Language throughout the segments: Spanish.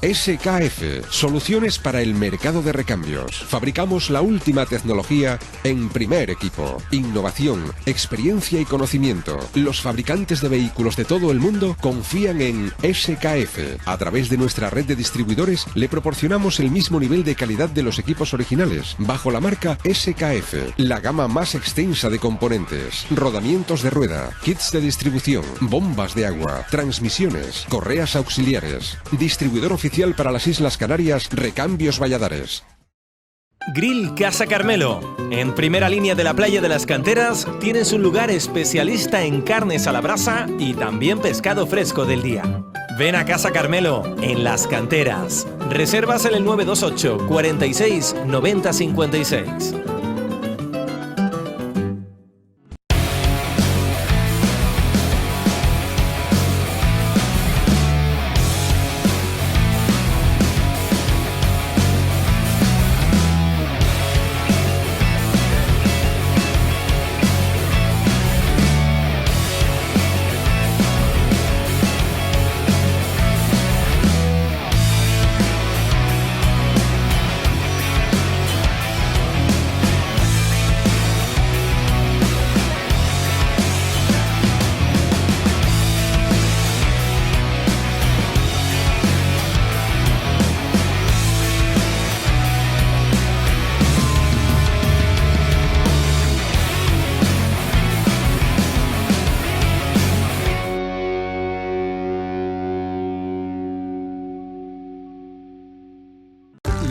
SKF, soluciones para el mercado de recambios. Fabricamos la última tecnología en primer equipo. Innovación, experiencia y conocimiento. Los fabricantes de vehículos de todo el mundo confían en SKF. A través de nuestra red de distribuidores le proporcionamos el mismo nivel de calidad de los equipos originales, bajo la marca SKF. La gama más extensa de componentes, rodamientos de rueda, kits de distribución, bombas de agua, transmisiones, correas auxiliares. Distribuidor oficial para las Islas Canarias, Recambios Valladares. Grill Casa Carmelo. En primera línea de la playa de las Canteras tienes un lugar especialista en carnes a la brasa y también pescado fresco del día. Ven a Casa Carmelo, en Las Canteras. Reservas en el 928 46 90 56.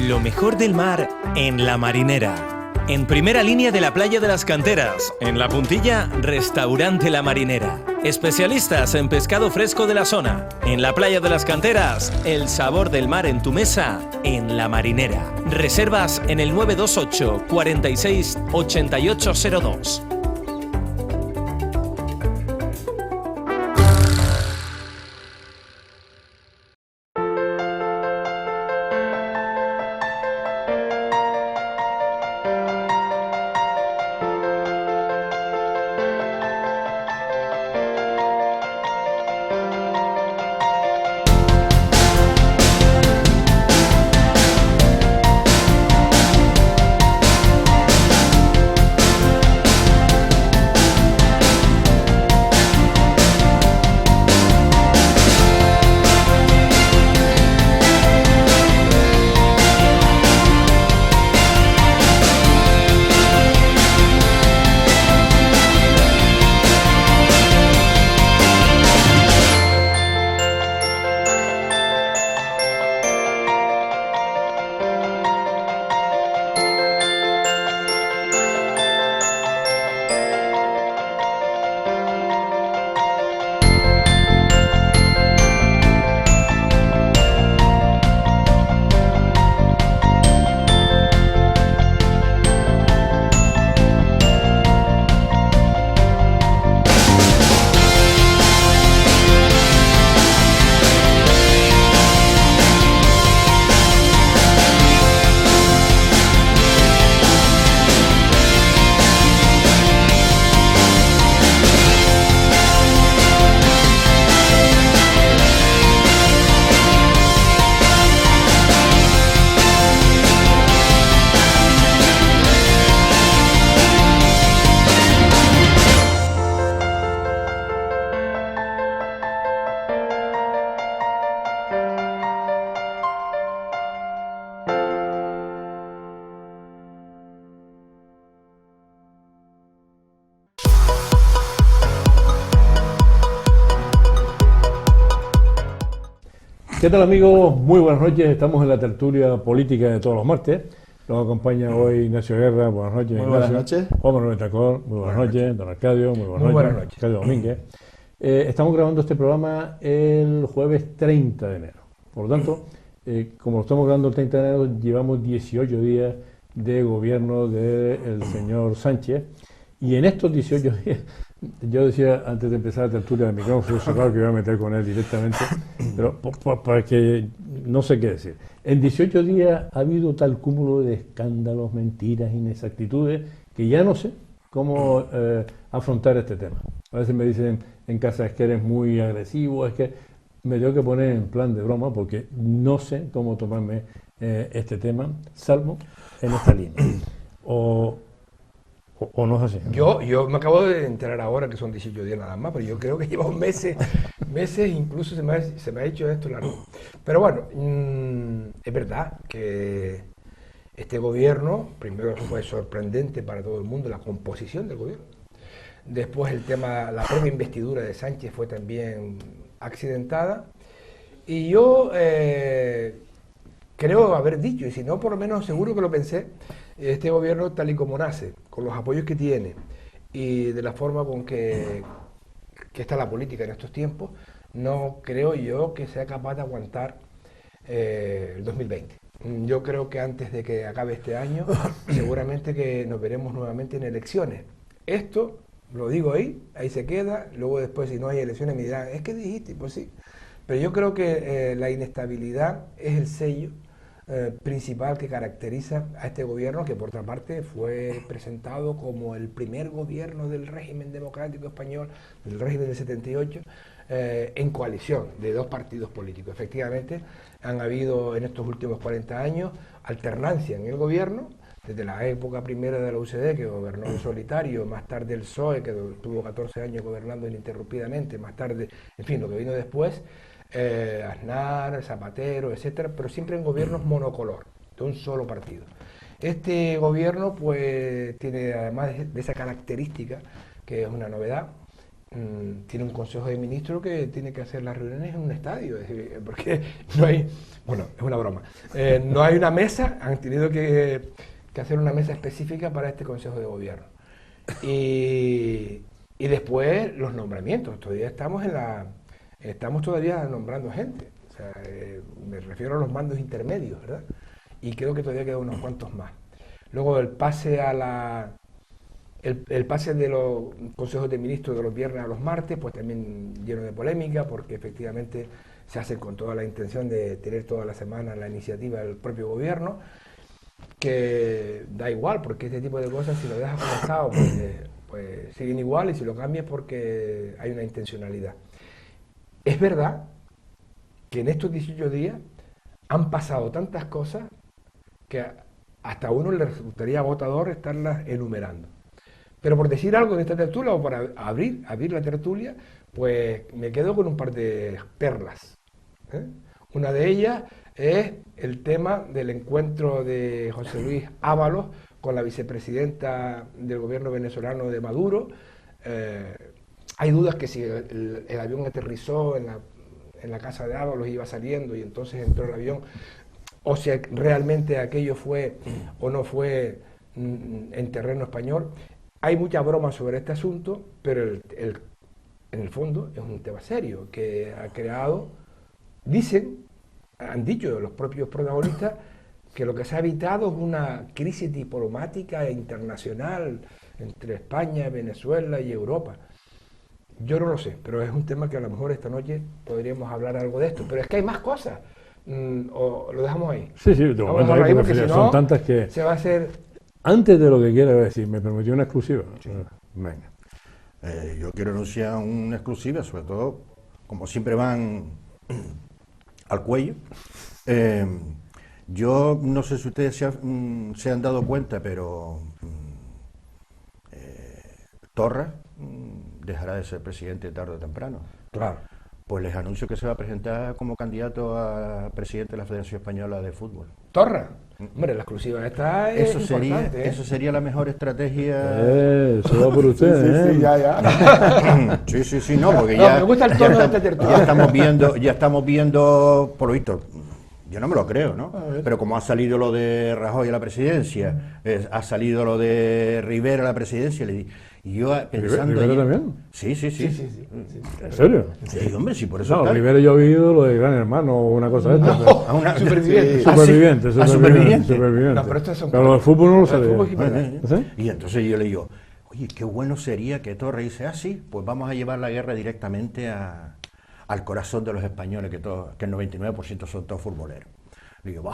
Lo mejor del mar en La Marinera. En primera línea de la playa de las Canteras, en La Puntilla, Restaurante La Marinera. Especialistas en pescado fresco de la zona. En la playa de las Canteras, el sabor del mar en tu mesa, en La Marinera. Reservas en el 928 46 8802. ¿Qué tal, amigos? Muy buenas noches. Estamos en la tertulia política de todos los martes. Nos acompaña hoy Ignacio Guerra. Buenas noches, Muy Ignacio. buenas noches. Juan Manuel Tacón. Muy buenas noches. Don Arcadio. Muy buenas noches. Arcadio Domínguez. Estamos grabando este programa el jueves 30 de enero. Por lo tanto, como lo estamos grabando el 30 de enero, llevamos 18 días de gobierno del señor Sánchez. Y en estos 18 días, yo decía antes de empezar la tertulia del micrófono cerrado que iba a meter con él directamente, pero para que no sé qué decir. En 18 días ha habido tal cúmulo de escándalos, mentiras, inexactitudes, que ya no sé cómo afrontar este tema. A veces me dicen en casa es que eres muy agresivo, es que me tengo que poner en plan de broma porque no sé cómo tomarme este tema, salvo en esta línea. O no es así, ¿no? Yo me acabo de enterar ahora que son 18 días nada más, pero yo creo que llevo meses, incluso se me ha hecho esto largo. Pero bueno, es verdad que este gobierno, primero fue sorprendente para todo el mundo la composición del gobierno. Después el tema, la propia investidura de Sánchez fue también accidentada. Y yo creo haber dicho, y si no, por lo menos seguro que lo pensé, este gobierno tal y como nace, con los apoyos que tiene y de la forma con que está la política en estos tiempos, no creo yo que sea capaz de aguantar el 2020. Yo creo que antes de que acabe este año, seguramente que nos veremos nuevamente en elecciones. Esto, lo digo ahí se queda, luego después si no hay elecciones me dirán, es que dijiste, pues sí. Pero yo creo que la inestabilidad es el sello principal que caracteriza a este gobierno, que por otra parte fue presentado como el primer gobierno del régimen democrático español, del régimen del 78, en coalición de dos partidos políticos. Efectivamente, han habido en estos últimos 40 años alternancia en el gobierno, desde la época primera de la UCD, que gobernó en solitario, más tarde el PSOE, que tuvo 14 años gobernando ininterrumpidamente, más tarde, en fin, lo que vino después, Aznar, Zapatero, etcétera, pero siempre en gobiernos monocolor, de un solo partido. Este gobierno, pues, tiene además de esa característica, que es una novedad, tiene un consejo de ministros que tiene que hacer las reuniones en un estadio, es decir, porque no hay, bueno, es una broma, no hay una mesa, han tenido que hacer una mesa específica para este consejo de gobierno. Y después los nombramientos, todavía estamos todavía nombrando gente, o sea, me refiero a los mandos intermedios, ¿verdad? Y creo que todavía quedan unos cuantos más. Luego el pase el pase de los consejos de ministros de los viernes a los martes, pues también lleno de polémica, porque efectivamente se hace con toda la intención de tener toda la semana la iniciativa del propio gobierno, que da igual, porque este tipo de cosas, si lo dejas como estado, pues siguen igual, y si lo cambias porque hay una intencionalidad. Es verdad que en estos 18 días han pasado tantas cosas que hasta a uno le resultaría agotador estarlas enumerando. Pero por decir algo en esta tertulia, o para abrir la tertulia, pues me quedo con un par de perlas. Una de ellas es el tema del encuentro de José Luis Ábalos con la vicepresidenta del gobierno venezolano de Maduro. Hay dudas que si el avión aterrizó en la casa de Ábalos, iba saliendo y entonces entró el avión, o si realmente aquello fue o no fue en terreno español. Hay mucha broma sobre este asunto, pero en el fondo es un tema serio que ha creado, han dicho los propios protagonistas, que lo que se ha evitado es una crisis diplomática internacional entre España, Venezuela y Europa. Yo no lo sé, pero es un tema que a lo mejor esta noche podríamos hablar algo de esto. Pero es que hay más cosas. ¿O lo dejamos ahí? Sí, de momento ahí, porque si son tantas que... Se va a hacer... Antes de lo que quiera decir, me permitió una exclusiva. Sí. Venga. Yo quiero anunciar una exclusiva, sobre todo, como siempre van al cuello. Yo no sé si ustedes se han dado cuenta, pero Torra dejará de ser presidente tarde o temprano. Claro. Pues les anuncio que se va a presentar como candidato a presidente de la Federación Española de Fútbol. ¿Torra? Hombre, la exclusiva esta es importante. Eso sería la mejor estrategia. Eso va por ustedes, sí, ya. Sí, no, porque ya... Me gusta el tono de esta tertulia. Ya estamos viendo, por lo visto, yo no me lo creo, ¿no? Pero como ha salido lo de Rajoy a la presidencia, ha salido lo de Rivera a la presidencia, y yo pensando... ¿Rivera también? Sí. ¿En serio? Sí, hombre, sí, por eso... No, Rivera yo he oído lo de Gran Hermano o una cosa de esta. A una superviviente. Superviviente. No, pero estos son... Pero el fútbol no lo sabía. ¿Sí? Y entonces yo le digo, oye, qué bueno sería que Torra dice, sí, pues vamos a llevar la guerra directamente al corazón de los españoles, que el 99% son todos futboleros. Le digo,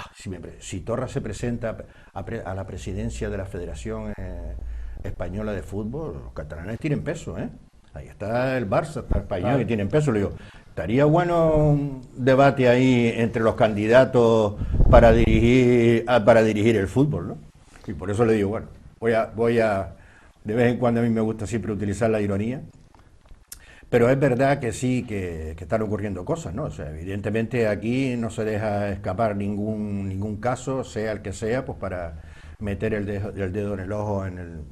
si Torra se presenta a la presidencia de la Federación Española de Fútbol, los catalanes tienen peso, ¿eh? Ahí está el Barça, está el Español, y tienen peso. Le digo, estaría bueno un debate ahí entre los candidatos para dirigir el fútbol, ¿no? Y por eso le digo, bueno, voy a de vez en cuando a mí me gusta siempre utilizar la ironía, pero es verdad que sí, que están ocurriendo cosas, ¿no? O sea, evidentemente aquí no se deja escapar ningún caso, sea el que sea, pues para meter el dedo en el ojo en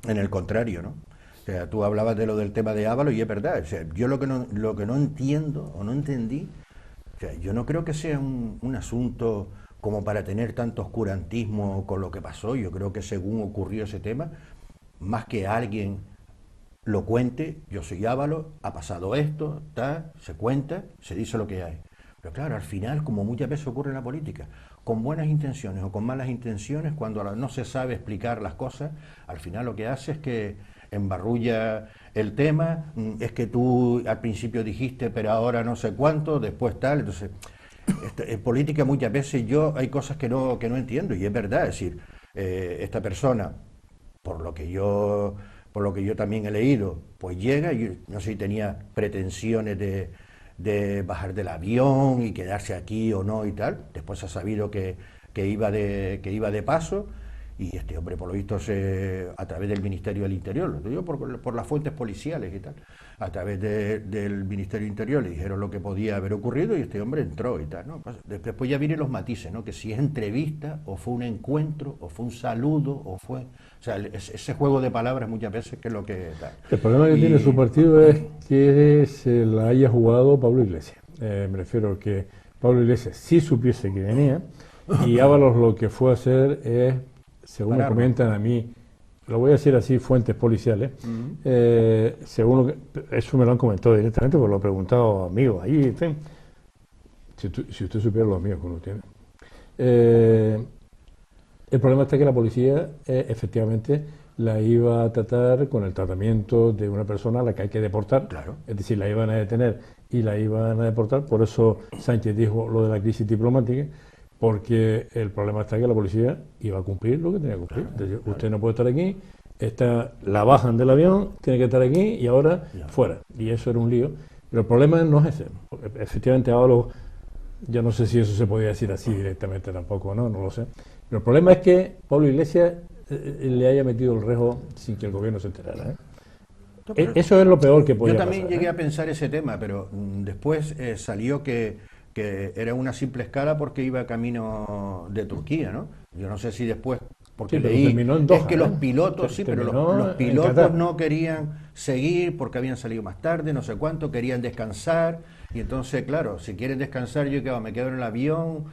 el contrario, ¿no? O sea, tú hablabas de lo del tema de Ábalos y es verdad. O sea, yo lo que no entiendo o no entendí, o sea, yo no creo que sea un asunto como para tener tanto oscurantismo con lo que pasó. Yo creo que según ocurrió ese tema, más que alguien lo cuente, yo soy Ábalos, ha pasado esto, se cuenta, se dice lo que hay. Pero claro, al final, como muchas veces ocurre en la política, con buenas intenciones o con malas intenciones, cuando no se sabe explicar las cosas, al final lo que hace es que embarrulla el tema, es que tú al principio dijiste, pero ahora no sé cuánto, después tal. Entonces, en política muchas veces hay cosas que no entiendo, y es verdad, es decir, esta persona, por lo que yo también he leído, pues llega, y no sé si tenía pretensiones de bajar del avión y quedarse aquí o no y tal. Después se ha sabido que iba de paso, y este hombre, por lo visto, a través del Ministerio del Interior, lo digo por las fuentes policiales y tal, a través del Ministerio del Interior le dijeron lo que podía haber ocurrido y este hombre entró y tal, ¿no? Después ya vienen los matices, ¿no? Que si es entrevista, o fue un encuentro, o fue un saludo, o sea, ese juego de palabras muchas veces que es lo que da. El problema que tiene su partido es que se la haya jugado Pablo Iglesias. Me refiero a que Pablo Iglesias sí supiese que venía, y Ábalos lo que fue a hacer es, según me comentan a mí, lo voy a decir así, fuentes policiales, según eso me lo han comentado directamente, porque lo he preguntado a amigos ahí, en fin, si usted supiera los amigos que uno tiene. El problema está que la policía efectivamente la iba a tratar con el tratamiento de una persona a la que hay que deportar, claro. Es decir, la iban a detener y la iban a deportar. Por eso Sánchez dijo lo de la crisis diplomática, porque el problema está que la policía iba a cumplir lo que tenía que cumplir. Claro, decir, usted no puede estar aquí, la bajan del avión, tiene que estar aquí y ahora fuera. Y eso era un lío. Pero el problema no es ese. Efectivamente, Ábalos, yo no sé si eso se podía decir así directamente tampoco, no lo sé. Pero el problema es que Pablo Iglesias le haya metido el rejo sin que el gobierno se enterara. Eso es lo peor que podía pasar. Yo también llegué a pensar ese tema, pero después salió que era una simple escala porque iba camino de Turquía, ¿no? Yo no sé si después, porque leí, Doha, es que los pilotos, pero los pilotos no querían seguir porque habían salido más tarde, no sé cuánto, querían descansar, y entonces, claro, si quieren descansar, me quedo en el avión.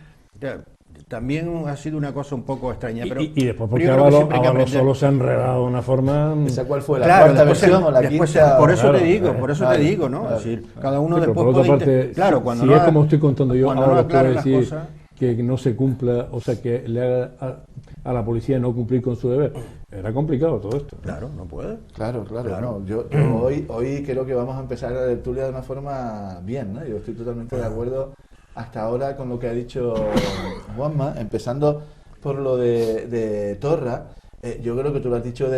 También ha sido una cosa un poco extraña, pero y después porque Ábalos solo se ha enredado de una forma. ¿Esa cuál fue? ¿La cuarta versión o la quinta? Por eso te digo, ¿no? Claro. Es decir, cada uno después por otra parte, cuando si es como estoy contando yo, ahora puede decir cosas, que no se cumpla, o sea, que le haga a la policía no cumplir con su deber. Era complicado todo esto. Claro, no puede. Claro. No, yo hoy creo que vamos a empezar la tertulia de una forma bien, ¿no? Yo estoy totalmente de acuerdo hasta ahora con lo que ha dicho Juanma, empezando por lo de Torra. Yo creo que tú lo has dicho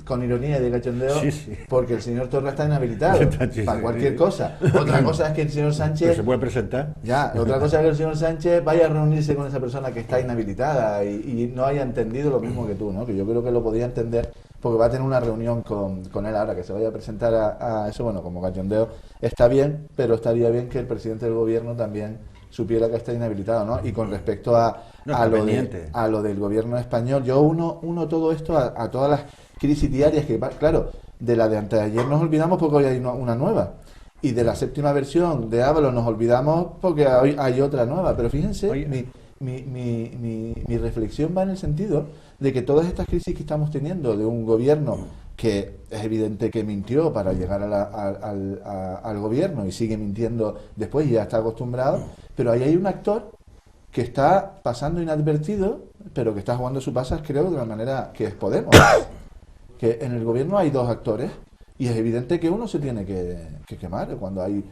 con ironía y de cachondeo, sí. Porque el señor Torra está inhabilitado para cualquier cosa. Otra cosa es que el señor Sánchez... ¿Pero se puede presentar? Otra cosa es que el señor Sánchez vaya a reunirse con esa persona que está inhabilitada y no haya entendido lo mismo que tú, ¿no? Que yo creo que lo podía entender porque va a tener una reunión con él ahora, que se vaya a presentar a eso, bueno, como cachondeo está bien, pero estaría bien que el presidente del gobierno también supiera que está inhabilitado, ¿no? Y con respecto a lo del gobierno español, yo uno todo esto a todas las crisis diarias que, claro, de la de antes de ayer nos olvidamos porque hoy hay una nueva, y de la séptima versión de Ábalos nos olvidamos porque hoy hay otra nueva, pero fíjense, mi reflexión va en el sentido de que todas estas crisis que estamos teniendo de un gobierno que es evidente que mintió para llegar al gobierno y sigue mintiendo después y ya está acostumbrado, pero ahí hay un actor que está pasando inadvertido, pero que está jugando su pasas, creo, de la manera que es Podemos. Que en el gobierno hay dos actores y es evidente que uno se tiene que quemar. Cuando hay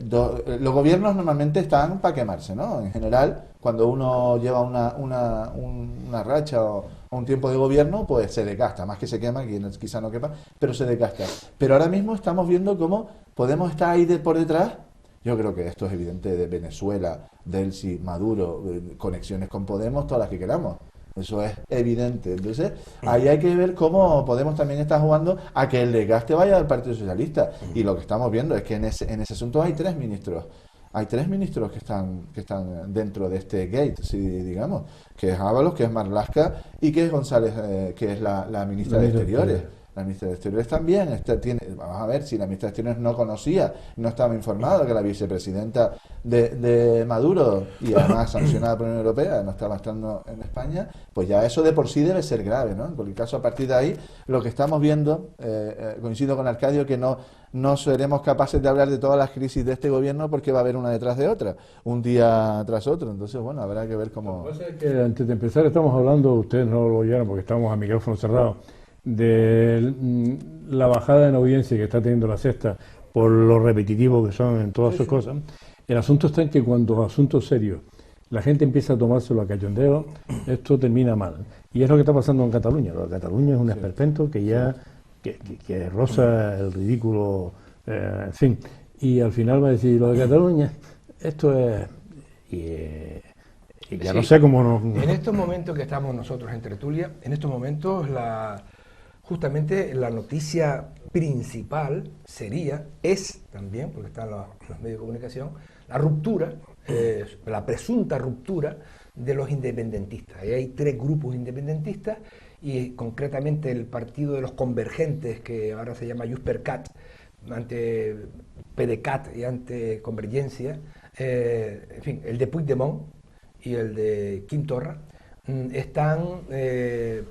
los gobiernos normalmente están para quemarse, ¿no? En general, cuando uno lleva una racha o un tiempo de gobierno, pues se desgasta, más que se quema, quizá no quepa, pero se desgasta. Pero ahora mismo estamos viendo cómo Podemos estar ahí por detrás. Yo creo que esto es evidente de Venezuela, Delcy, Maduro, conexiones con Podemos, todas las que queramos. Eso es evidente. Entonces, ahí hay que ver cómo Podemos también está jugando a que el desgaste vaya al Partido Socialista. Y lo que estamos viendo es que en ese asunto hay tres ministros. Hay tres ministros que están dentro de este gate, si digamos, que es Ábalos, que es Marlaska y que es González, que es la ministra de Exteriores. La ministra de Exteriores también vamos a ver, si la ministra de Exteriores no conocía, no estaba informada que la vicepresidenta de Maduro, y además sancionada por la Unión Europea, no estaba estando en España, pues ya eso de por sí debe ser grave, ¿no? En cualquier caso, a partir de ahí, lo que estamos viendo, coincido con Arcadio, que no seremos capaces de hablar de todas las crisis de este gobierno porque va a haber una detrás de otra, un día tras otro. Entonces, bueno, habrá que ver cómo... Lo que pasa es que antes de empezar estamos hablando, ustedes no lo oyeron porque estamos a micrófono cerrado, de la bajada en audiencia que está teniendo La Sexta por lo repetitivo que son en todas sus cosas. El asunto está en que cuando asuntos serios la gente empieza a tomárselo a cachondeo, esto termina mal. Y es lo que está pasando en Cataluña. Lo de Cataluña es un esperpento que ya que roza el ridículo, en fin. Y al final va a decir, lo de Cataluña, esto es... Y ya no sé cómo nos... En estos momentos que estamos nosotros en tertulia, en estos momentos justamente la noticia principal es también, porque están los medios de comunicación, la ruptura, la presunta ruptura de los independentistas. Ahí hay tres grupos independentistas y concretamente el partido de los convergentes, que ahora se llama JxCat, ante PDeCAT y ante Convergencia, en fin, el de Puigdemont y el de Quim Torra, están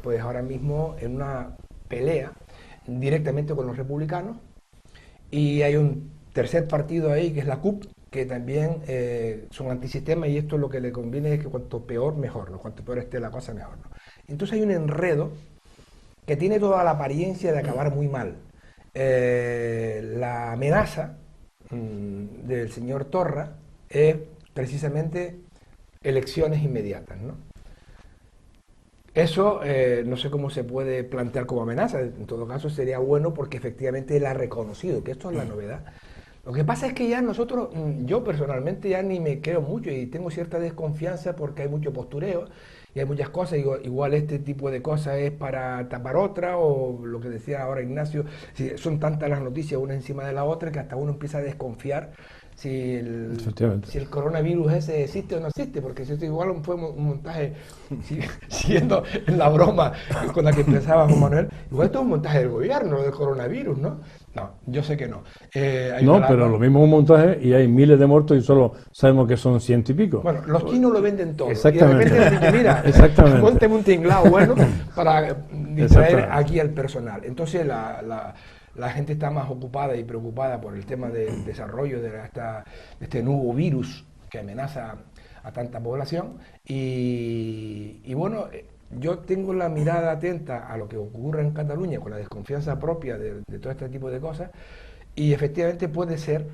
pues ahora mismo en una pelea directamente con los republicanos, y hay un tercer partido ahí que es la CUP, que también son antisistema, y esto lo que le conviene es que cuanto peor mejor, ¿no? Cuanto peor esté la cosa mejor, ¿no? Entonces hay un enredo que tiene toda la apariencia de acabar muy mal. La amenaza del señor Torra es precisamente elecciones inmediatas, ¿no? Eso no sé cómo se puede plantear como amenaza. En todo caso sería bueno porque efectivamente él ha reconocido que esto es la novedad. Lo que pasa es que ya nosotros, yo personalmente ya ni me creo mucho y tengo cierta desconfianza porque hay mucho postureo y hay muchas cosas. Igual este tipo de cosas es para tapar otra, o lo que decía ahora Ignacio, son tantas las noticias una encima de la otra que hasta uno empieza a desconfiar si el coronavirus ese existe o no existe, porque si esto igual fue un montaje, siguiendo en la broma con la que empezaba Juan Manuel, igual esto es un montaje del gobierno, del coronavirus, ¿no? No, yo sé que no. Pero lo mismo es un montaje y hay miles de muertos y solo sabemos que son 100 y pico. Bueno, los chinos lo venden todo. Exactamente. Y de repente dicen, mira, mónteme un tinglado bueno para distraer aquí al personal. Entonces la gente está más ocupada y preocupada por el tema del desarrollo de este nuevo virus que amenaza a tanta población. Y bueno, yo tengo la mirada atenta a lo que ocurre en Cataluña con la desconfianza propia de todo este tipo de cosas, y efectivamente puede ser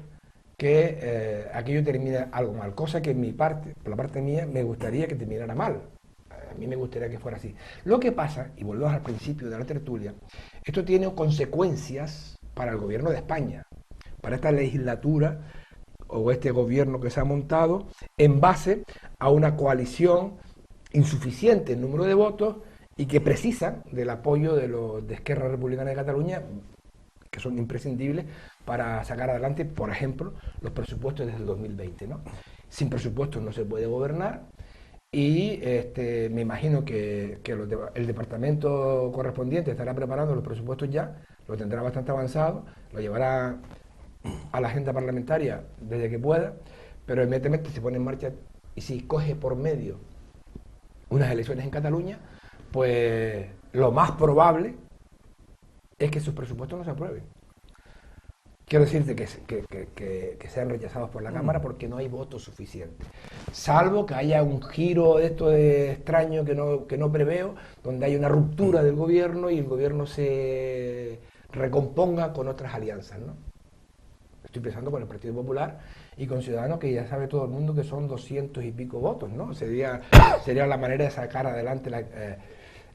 que aquello termine algo mal, cosa que por la parte mía, me gustaría que terminara mal. A mí me gustaría que fuera así. Lo que pasa, y volvemos al principio de la tertulia, esto tiene consecuencias para el gobierno de España, para esta legislatura o este gobierno que se ha montado en base a una coalición insuficiente en número de votos y que precisan del apoyo de Esquerra Republicana de Cataluña, que son imprescindibles para sacar adelante, por ejemplo, los presupuestos desde el 2020, ¿no? Sin presupuestos no se puede gobernar. Y me imagino que el departamento correspondiente estará preparando los presupuestos ya, lo tendrá bastante avanzado, lo llevará a la agenda parlamentaria desde que pueda, pero inmediatamente se pone en marcha, y si coge por medio unas elecciones en Cataluña, pues lo más probable es que sus presupuestos no se aprueben. Quiero decirte que sean rechazados por la Cámara porque no hay votos suficientes. Salvo que haya un giro de esto de extraño que no preveo, donde hay una ruptura del gobierno y el gobierno se recomponga con otras alianzas, ¿no? Estoy pensando con el Partido Popular y con Ciudadanos, que ya sabe todo el mundo que son 200 y pico votos, ¿no? Sería la manera de sacar adelante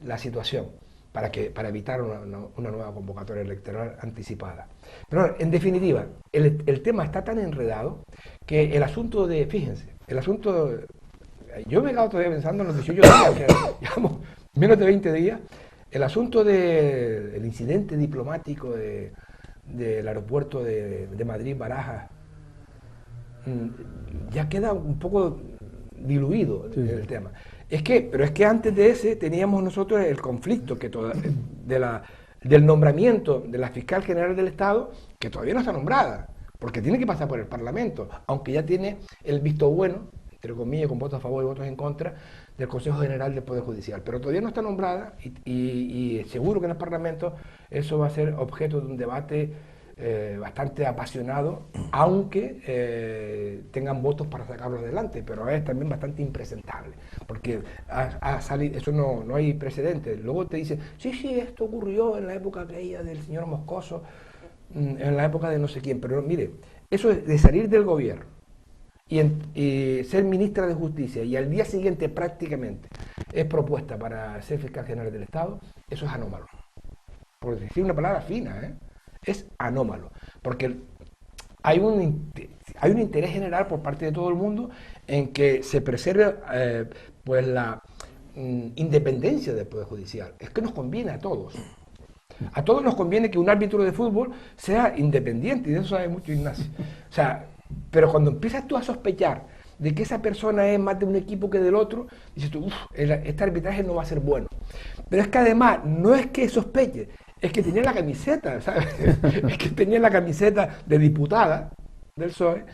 la situación para evitar una nueva convocatoria electoral anticipada. Pero en definitiva, el tema está tan enredado que el asunto de, fíjense, yo me he quedado todavía pensando en los 18 días, que llevamos menos de 20 días, el asunto del incidente diplomático del aeropuerto de Madrid-Barajas, ya queda un poco diluido el tema. Pero es que antes de ese teníamos nosotros el conflicto del nombramiento de la fiscal general del Estado, que todavía no está nombrada, porque tiene que pasar por el Parlamento, aunque ya tiene el visto bueno, entre comillas, con votos a favor y votos en contra, del Consejo General del Poder Judicial, pero todavía no está nombrada y seguro que en el Parlamento eso va a ser objeto de un debate bastante apasionado, aunque tengan votos para sacarlo adelante, pero es también bastante impresentable, porque ha salido, eso no hay precedentes. Luego te dicen, sí, esto ocurrió en la época aquella del señor Moscoso, en la época de no sé quién, pero mire, eso de salir del gobierno y ser ministra de Justicia y al día siguiente prácticamente es propuesta para ser fiscal general del Estado, eso es anómalo. Por decir una palabra fina, es anómalo, porque hay un interés general por parte de todo el mundo en que se preserve pues la independencia del Poder Judicial. Es que nos conviene a todos. A todos nos conviene que un árbitro de fútbol sea independiente, y de eso sabe mucho Ignacio. O sea, pero cuando empiezas tú a sospechar de que esa persona es más de un equipo que del otro, dices tú, este arbitraje no va a ser bueno. Pero es que además, no es que sospeche, es que tenía la camiseta, ¿sabes? Es que tenía la camiseta de diputada del PSOE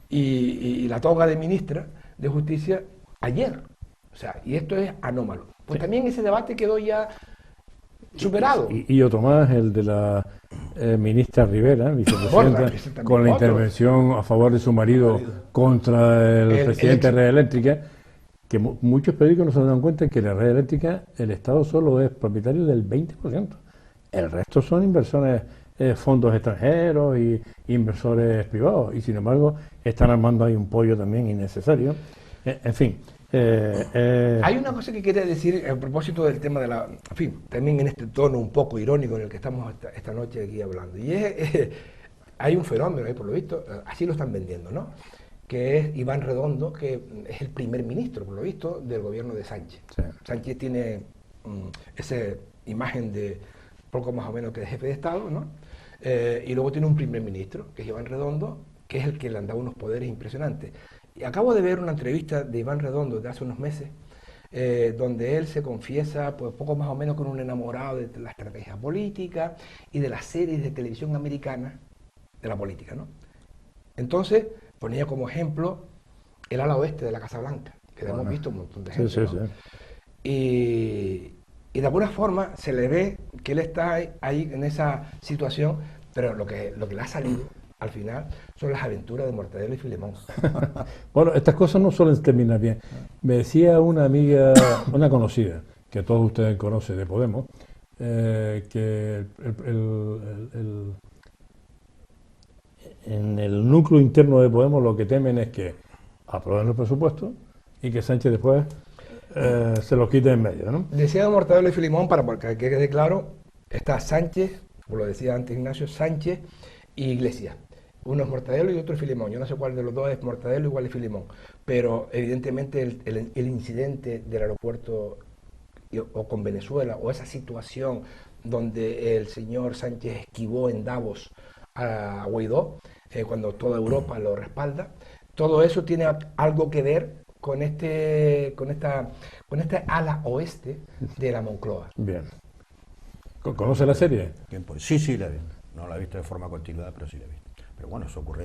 y la toga de ministra de Justicia ayer. O sea, y esto es anómalo. Pues también ese debate quedó ya superado. Y otro más, el de la ministra Rivera, vicepresidenta, con la intervención a favor de su marido contra el presidente de Red Eléctrica, que muchos periódicos no se dan cuenta que la Red Eléctrica, el Estado solo es propietario del 20%. El resto son inversores, fondos extranjeros y inversores privados, y sin embargo están armando ahí un pollo también innecesario. En fin. Hay una cosa que quería decir a propósito del tema de en fin, también en este tono un poco irónico en el que estamos esta noche aquí hablando, y hay un fenómeno ahí por lo visto, así lo están vendiendo, ¿no? Que es Iván Redondo, que es el primer ministro, por lo visto, del gobierno de Sánchez. Sí. Sánchez tiene esa imagen de poco más o menos que de jefe de Estado, ¿no? Y luego tiene un primer ministro, que es Iván Redondo, que es el que le han dado unos poderes impresionantes. Y acabo de ver una entrevista de Iván Redondo de hace unos meses, donde él se confiesa, pues poco más o menos con un enamorado de la estrategia política y de las series de televisión americanas de la política, ¿no? Entonces, ponía como ejemplo el ala oeste de la Casa Blanca, que hemos visto un montón de gente, ¿no? Y de alguna forma se le ve que él está ahí en esa situación, pero lo que le ha salido al final son las aventuras de Mortadelo y Filemón. Bueno, estas cosas no suelen terminar bien. Me decía una amiga, una conocida, que todos ustedes conocen de Podemos, que en el núcleo interno de Podemos lo que temen es que aprueben los presupuestos y que Sánchez después se los quite en medio, ¿no? Decía Mortadelo y Filemón, para que quede claro, está Sánchez, como lo decía antes Ignacio, Sánchez y Iglesias. Uno es Mortadelo y otro es Filemón. Yo no sé cuál de los dos es Mortadelo y cuál es Filemón, pero evidentemente el incidente del aeropuerto o con Venezuela, o esa situación donde el señor Sánchez esquivó en Davos a Guaidó, cuando toda Europa lo respalda, todo eso tiene algo que ver con esta ala oeste de la Moncloa. Bien. ¿Conoce la serie? Sí, la vi. No la he visto de forma continuada, pero sí la he visto. Pero bueno, eso ocurre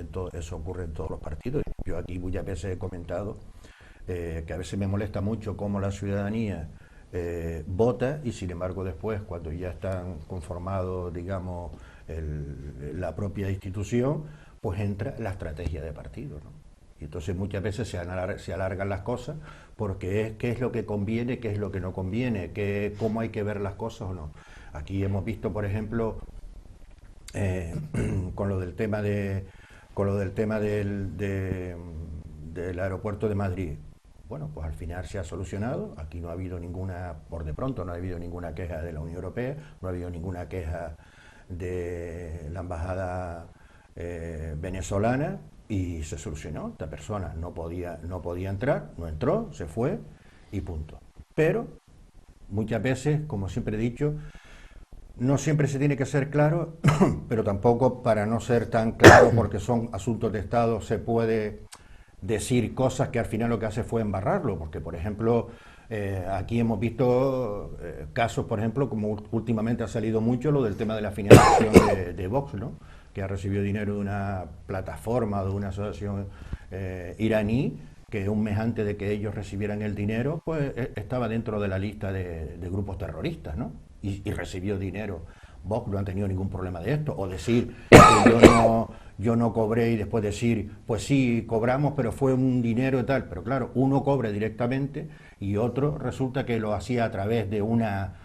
en todos los partidos. Yo aquí muchas veces he comentado que a veces me molesta mucho cómo la ciudadanía vota y sin embargo después, cuando ya están conformados, digamos, la propia institución, pues entra la estrategia de partido, ¿no? Y entonces muchas veces se alargan las cosas porque qué es lo que conviene, qué es lo que no conviene, cómo hay que ver las cosas o no. Aquí hemos visto, por ejemplo, con lo del tema del aeropuerto de Madrid, bueno, pues al final se ha solucionado. Aquí no ha habido ninguna, por de pronto no ha habido ninguna queja de la Unión Europea, no ha habido ninguna queja de la embajada venezolana, y se solucionó. Esta persona no podía entrar, no entró, se fue y punto. Pero muchas veces, como siempre he dicho, no siempre se tiene que ser claro, pero tampoco para no ser tan claro, porque son asuntos de Estado, se puede decir cosas que al final lo que hace fue embarrarlo, porque por ejemplo aquí hemos visto casos, por ejemplo, como últimamente ha salido mucho lo del tema de la financiación de Vox, ¿no? Que ha recibido dinero de una plataforma, de una asociación iraní, que un mes antes de que ellos recibieran el dinero, pues estaba dentro de la lista de grupos terroristas, ¿no? Y recibió dinero. Vox no ha tenido ningún problema de esto, o decir que yo no cobré y después decir, pues sí, cobramos, pero fue un dinero y tal. Pero claro, uno cobra directamente y otro resulta que lo hacía a través de una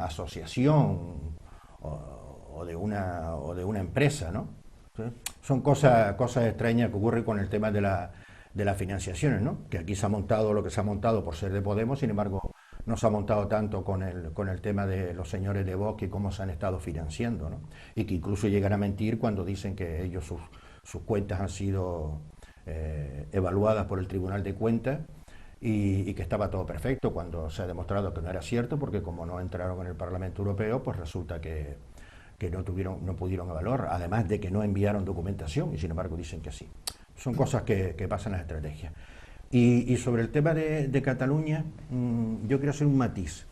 asociación o de una empresa, ¿no? ¿Sí? Son cosas extrañas que ocurren con el tema de las financiaciones, ¿no? Que aquí se ha montado lo que se ha montado por ser de Podemos, sin embargo no se ha montado tanto con el tema de los señores de Vox y cómo se han estado financiando, ¿no? Y que incluso llegan a mentir cuando dicen que ellos sus cuentas han sido evaluadas por el Tribunal de Cuentas y que estaba todo perfecto, cuando se ha demostrado que no era cierto, porque como no entraron en el Parlamento Europeo, pues resulta que no pudieron evaluar, además de que no enviaron documentación y sin embargo dicen que sí. Son cosas que pasan en las estrategias. Y sobre el tema de Cataluña, yo quiero hacer un matiz.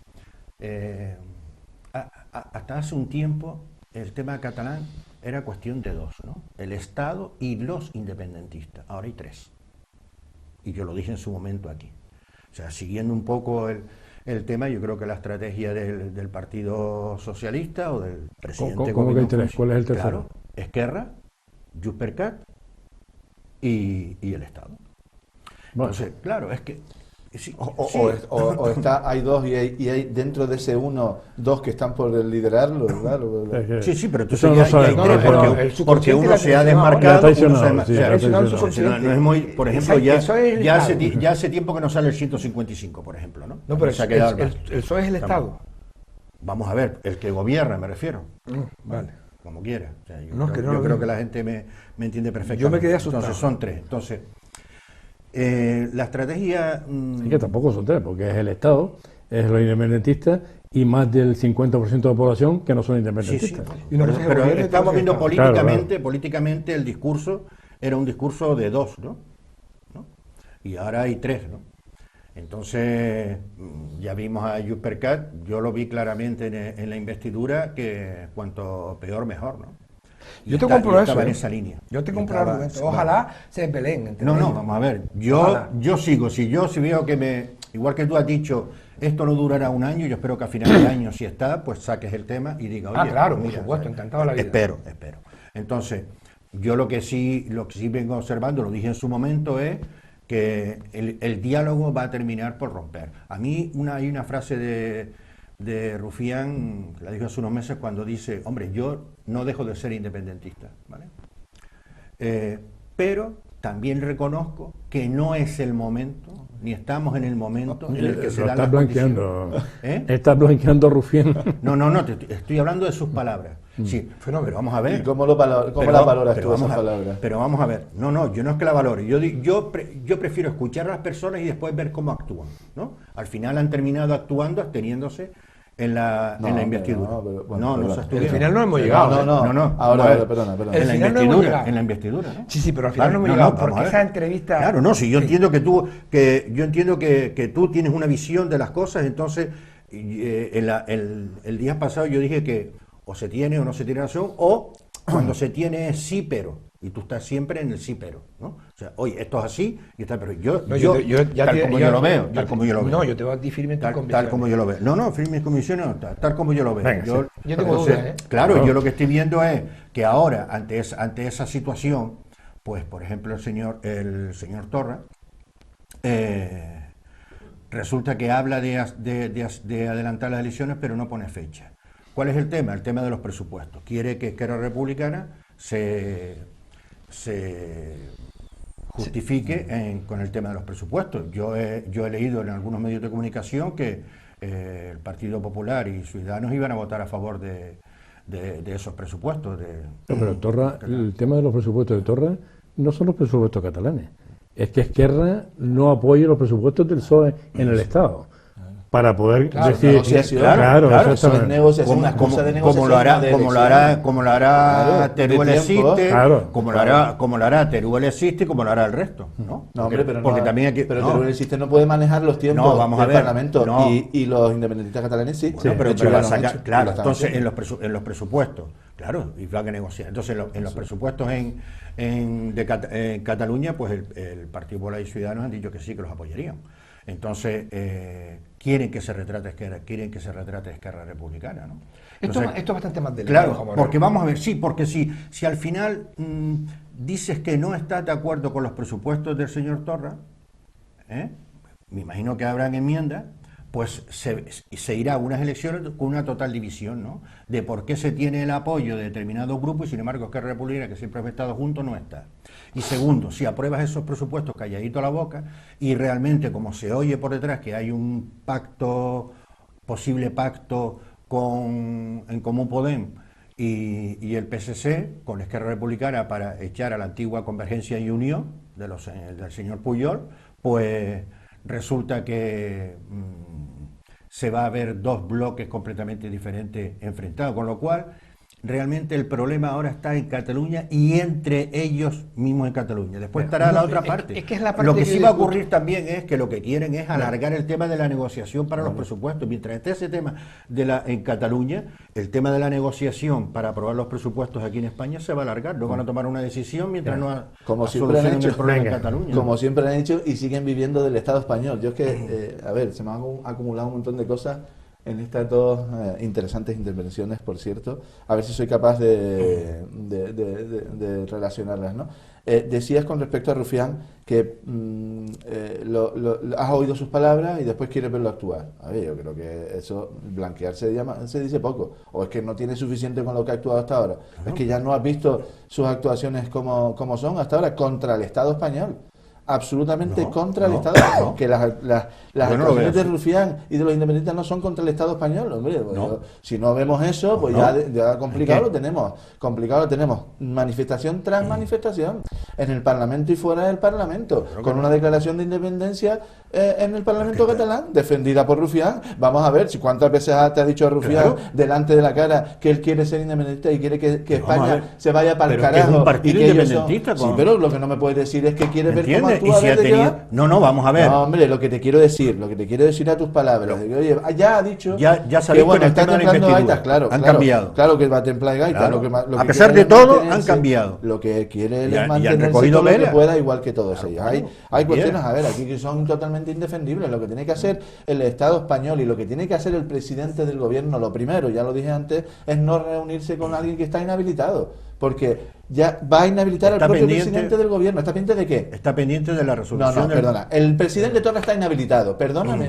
Hasta hace un tiempo el tema catalán era cuestión de dos, ¿no? El Estado y los independentistas. Ahora hay tres. Y yo lo dije en su momento aquí. O sea, siguiendo un poco el tema, yo creo que la estrategia del Partido Socialista o del presidente... ¿Cómo que hay tres? ¿Cuál es el tercero? Claro, Esquerra, Junts per Cat y el Estado. Bueno. Entonces, claro, es que... Sí, hay dos y hay dentro de ese uno, dos que están por liderarlo, claro. Sí, pero tú no sabes, porque uno se ha desmarcado, no es muy, por ejemplo, ya hace tiempo que no sale el 155, por ejemplo, ¿no? No, pero el PSOE es el Estado. Vamos a ver, el que gobierna, me refiero. Vale. Como quiera. O sea, yo creo que la gente me entiende perfectamente. Yo me quedé asustado. Entonces son tres. Entonces, la estrategia... Sí, que tampoco son tres, porque es el Estado, es los independentistas y más del 50% de la población que no son independentistas. Sí. Pero estamos viendo políticamente el discurso era un discurso de dos, ¿no? Y ahora hay tres, ¿no? Entonces, ya vimos a Junts per Cat, yo lo vi claramente en la investidura, que cuanto peor, mejor, ¿no? Yo te compro eso. Estaba en esa línea. Yo te compro argumentos. Ojalá se peleen. No, vamos a ver. Yo sigo. Si veo que igual que tú has dicho, esto no durará un año, yo espero que a final de año, si está, pues saques el tema y diga, oye, claro, por supuesto, encantado de la vida. Espero. Entonces, yo lo que sí vengo observando, lo dije en su momento, es que el diálogo va a terminar por romper. A mí hay una frase de Rufián, que la dijo hace unos meses, cuando dice, hombre, yo no dejo de ser independentista, ¿vale? Pero también reconozco que no es el momento, ni estamos en el momento en el que se dan las condiciones. Estás blanqueando a Rufián. No, te estoy hablando de sus palabras. Sí, pero vamos a ver. ¿Y cómo la valoras tú esas palabras? Pero vamos a ver. No, yo no es que la valore. Yo prefiero escuchar a las personas y después ver cómo actúan, ¿no? Al final han terminado actuando, absteniéndose en la investidura. No se al final no hemos llegado. No. Ahora, perdona. En la investidura, ¿no? Sí, pero al final no hemos llegado. Porque esa entrevista... Claro, no, si yo entiendo que tú tienes una visión de las cosas, entonces el día pasado yo dije que o se tiene o no se tiene razón, o cuando se tiene es sí, pero. Y tú estás siempre en el sí, pero, ¿no? O sea, oye, esto es así y está, pero yo tal como yo lo veo. No, yo te voy a decir firme tus convicciones. Tal como yo lo veo. No, firmes convicciones no, tal como yo lo veo. Venga, yo tengo dudas, Claro, yo lo que estoy viendo es que ahora, ante esa situación, pues, por ejemplo, el señor Torra, resulta que habla de adelantar las elecciones, pero no pone fecha. ¿Cuál es el tema? El tema de los presupuestos. Quiere que Esquerra Republicana se justifique con el tema de los presupuestos. Yo he leído en algunos medios de comunicación que el Partido Popular y Ciudadanos iban a votar a favor de esos presupuestos. Pero Torra, el tema de los presupuestos de Torra no son los presupuestos catalanes. Es que Esquerra no apoya los presupuestos del PSOE en el Estado. Para poder decir... Negociación. Claro, eso es negociación, una excusa de negociación. Como lo hará Teruel existe, claro, como lo hará Teruel existe y como lo hará el resto, ¿no? No, hombre, pero porque no, también aquí, pero no. Teruel existe no puede manejar los tiempos No, vamos a del ver, Parlamento no. y los independentistas catalanes sí. Bueno, pero de hecho, va a ya lo han sacar, hecho, claro, lo están entonces haciendo. en los presupuestos, claro, y va a negociar. Entonces en los presupuestos en Cataluña, pues el Partido Popular y Ciudadanos han dicho que sí, que los apoyarían. Entonces quieren que se retrate Esquerra Republicana, ¿no? Entonces, Esto es bastante más delicado. claro, porque vamos a ver, porque si al final dices que no estás de acuerdo con los presupuestos del señor Torra, me imagino que habrán enmiendas, pues se irá a unas elecciones con una total división, ¿no? De por qué se tiene el apoyo de determinados grupos y sin embargo Esquerra Republicana, que siempre ha estado juntos, no está. Y segundo, si apruebas esos presupuestos calladito a la boca y realmente como se oye por detrás que hay un posible pacto en Común Podem y el PSC con Esquerra Republicana para echar a la antigua Convergencia y Unión del señor Pujol, pues resulta que se va a ver dos bloques completamente diferentes enfrentados, con lo cual realmente el problema ahora está en Cataluña y entre ellos mismos en Cataluña. Después estará la otra parte. Es que es la parte lo que que sí va a ocurrir también es que lo que quieren es alargar el tema de la negociación para los presupuestos. Mientras esté ese tema en Cataluña, el tema de la negociación para aprobar los presupuestos aquí en España se va a alargar. No van a tomar una decisión mientras no como siempre han hecho, el problema en Cataluña. Como siempre han hecho y siguen viviendo del Estado español. Yo es que, a ver, se me han acumulado un montón de cosas en estas dos interesantes intervenciones, por cierto, a ver si soy capaz de relacionarlas, ¿no? Decías con respecto a Rufián que has oído sus palabras y después quieres verlo actuar. A ver, yo creo que eso, blanquear se dice poco. O es que no tiene suficiente con lo que ha actuado hasta ahora. Es que ya no has visto sus actuaciones como son hasta ahora contra el Estado español. Absolutamente contra el Estado, que las actuaciones de Rufián y de los independentistas no son contra el Estado español, hombre. Si no vemos eso, pues ya complicado lo tenemos. Manifestación tras manifestación, en el Parlamento y fuera del Parlamento, con una declaración de independencia en el Parlamento catalán, defendida por Rufián. Vamos a ver si cuántas veces te ha dicho Rufián delante de la cara que él quiere ser independentista y quiere que España se vaya para el carajo. Es un partido independentista. Sí, pero lo que no me puedes decir es que quiere ver cómo y si ha tenido... No, vamos a ver. No, hombre, lo que te quiero decir a tus palabras. Oye, ya ha dicho ya que bueno, está templando gaitas, han cambiado. Claro que va a templar gaitas. Claro. A pesar de todo, han cambiado. Lo que quiere es mantenerse todo lo que pueda, igual que todos ellos. Hay cuestiones, a ver, aquí que son totalmente indefendibles. Lo que tiene que hacer el Estado español y lo que tiene que hacer el presidente del gobierno, lo primero, ya lo dije antes, es no reunirse con alguien que está inhabilitado. Porque ya va a inhabilitar al propio presidente del gobierno. ¿Está pendiente de qué? Está pendiente de la resolución. No, perdona. El presidente Torra está inhabilitado. Perdóname.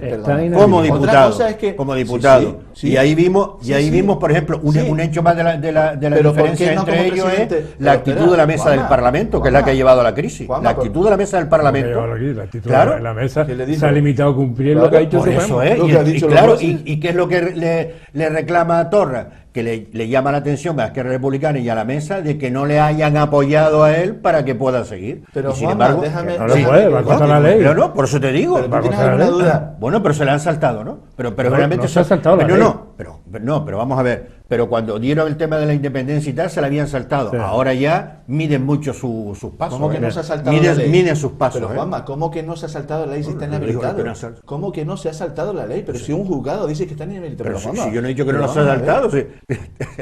Como diputado. Otra cosa es que, como diputado. Sí. Y ahí vimos, por ejemplo, un hecho más de la diferencia entre ellos es la actitud de la mesa del Parlamento, que es la que ha llevado a la crisis. La actitud de la mesa del Parlamento. La actitud de la mesa se ha limitado a cumplir lo que ha dicho por eso es. ¿Y qué es lo que le reclama a Torra? Que le llama la atención a la Esquerra Republicana y a la mesa de que no le hayan apoyado a él para que pueda seguir. Pero y sin embargo, no lo puede, va contra la ley. Pero no, por eso te digo. Pero ¿tienes alguna duda? Bueno, pero se le han saltado, ¿no? Pero realmente se ha saltado la ley. Pero vamos a ver. Pero cuando dieron el tema de la independencia y tal, se la habían saltado. Sí. Ahora ya miden mucho sus pasos. ¿Cómo que no se ha saltado la ley? Miden sus pasos. Pero Juanma, ¿cómo que no se ha saltado la ley si está inhabilitado? ¿Cómo que no se ha saltado la ley? Pero si un juzgado dice que está inhabilitado. Pero si yo no he dicho que no se ha saltado,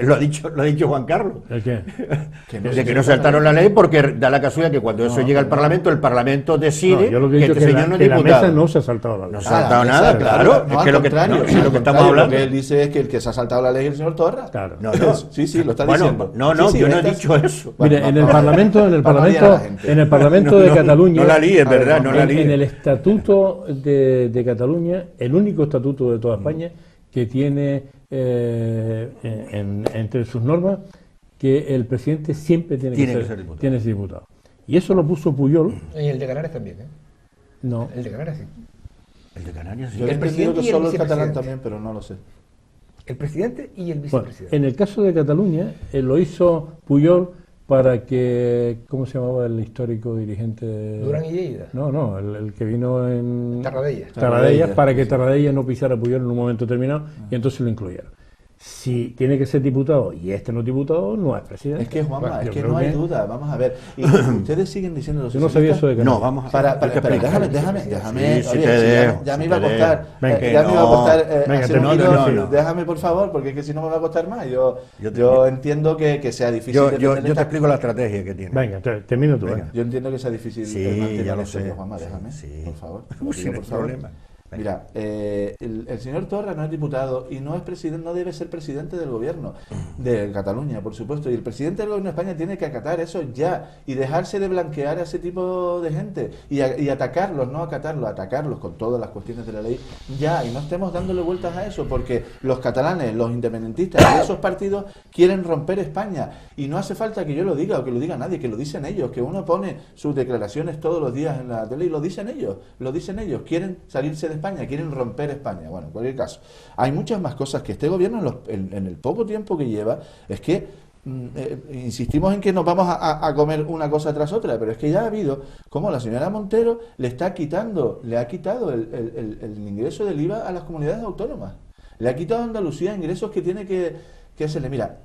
lo ha dicho Juan Carlos. ¿El qué? De que no saltaron la ley porque da la casualidad que cuando eso llega al Parlamento, el Parlamento decide que este señor no es diputado. La mesa no se ha saltado la ley. No se ha saltado nada, claro. Es que lo que estamos hablando. Lo que él dice es que el que se ha saltado la ley es el señor Torra. Claro. Sí, lo está diciendo. No, yo no he dicho eso. Mire, en el Parlamento de Cataluña, no la líes, ¿verdad? No la líes. En el Estatuto de Cataluña, el único estatuto de toda España que tiene entre sus normas que el presidente siempre tiene que ser diputado. Y eso lo puso Puyol. Y el de Canarias también, ¿eh? No. El de Canarias sí. El de Canarias, sí. Yo he El entendido presidente que y el solo el catalán vicepresidente. también, pero no lo sé. El presidente y el Bueno, vicepresidente. en el caso de Cataluña, lo hizo Puyol para que, ¿cómo se llamaba el histórico dirigente? Durán y Lleida. No, el que vino en Tarradellas. Tarradellas, para que Tarradellas no pisara Puyol en un momento determinado y entonces lo incluyeron. Si tiene que ser diputado y este no es diputado, no es presidente. Es que, Juanma, Bueno, es yo que creo no hay duda, vamos a ver. Y ustedes siguen diciendo los Yo no sabía eso de Canarias. No, vamos a Pero déjame. Sí, sí Oye, te si dejo, ya me sí iba a te costar. dejo. Venga, que Ya me iba a no. costar Venga, hacer un no, hilo. no, no. Déjame, por favor, porque es que si no me va a costar más. Yo Yo- entiendo que sea difícil. Yo defender te esta- explico la estrategia que tiene. Venga, termina tú. Venga. venga. Yo entiendo que sea difícil Sí, mantener ya lo esto, sé. pero, Juanma, déjame, Sí. por favor. Te lo Uy, pido, no por hay favor. problema. Mira, el señor Torra no es diputado y no es presidente, no debe ser presidente del gobierno de Cataluña, por supuesto. Y el presidente del gobierno de España tiene que acatar eso ya y dejarse de blanquear a ese tipo de gente y atacarlos, no acatarlos, atacarlos con todas las cuestiones de la ley ya. Y no estemos dándole vueltas a eso porque los catalanes, los independentistas y esos partidos quieren romper España. Y no hace falta que yo lo diga o que lo diga nadie, que lo dicen ellos, que uno pone sus declaraciones todos los días en la tele y lo dicen ellos, quieren salirse de España, quieren romper España. Bueno, en cualquier caso, hay muchas más cosas que este gobierno en el poco tiempo que lleva, es que insistimos en que nos vamos a comer una cosa tras otra, pero es que ya ha habido como la señora Montero le ha quitado el ingreso del IVA a las comunidades autónomas, le ha quitado a Andalucía ingresos que tiene que hacerle. Mira,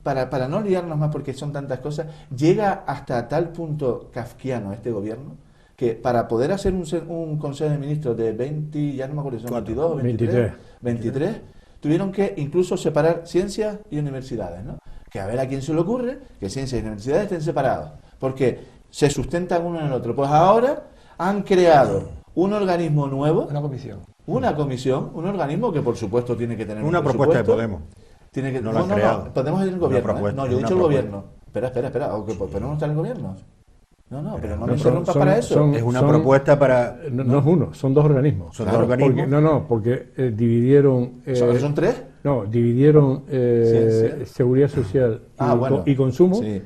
para no liarnos más porque son tantas cosas, llega hasta tal punto kafkiano este gobierno que para poder hacer un Consejo de Ministros de 20, ya no me acuerdo si son 22 o 23, tuvieron que incluso separar ciencias y universidades, ¿no? Que a ver a quién se le ocurre que ciencias y universidades estén separados, porque se sustentan uno en el otro. Pues ahora han creado un organismo nuevo, una comisión, un organismo que por supuesto tiene que tener Una un propuesta de presupuesto. Podemos. Tiene que, No la han creado. Podemos ir en el gobierno. propuesta, No, yo he una dicho el propuesta. gobierno. Espera, pero no está en el gobierno. No, pero no me son- interrumpas son- para eso. son- Es una propuesta para... No es uno, son dos organismos. Son Claro, dos organismos. Porque dividieron... ¿Son tres? No, dividieron Ciencia. Seguridad Social y consumo Sí.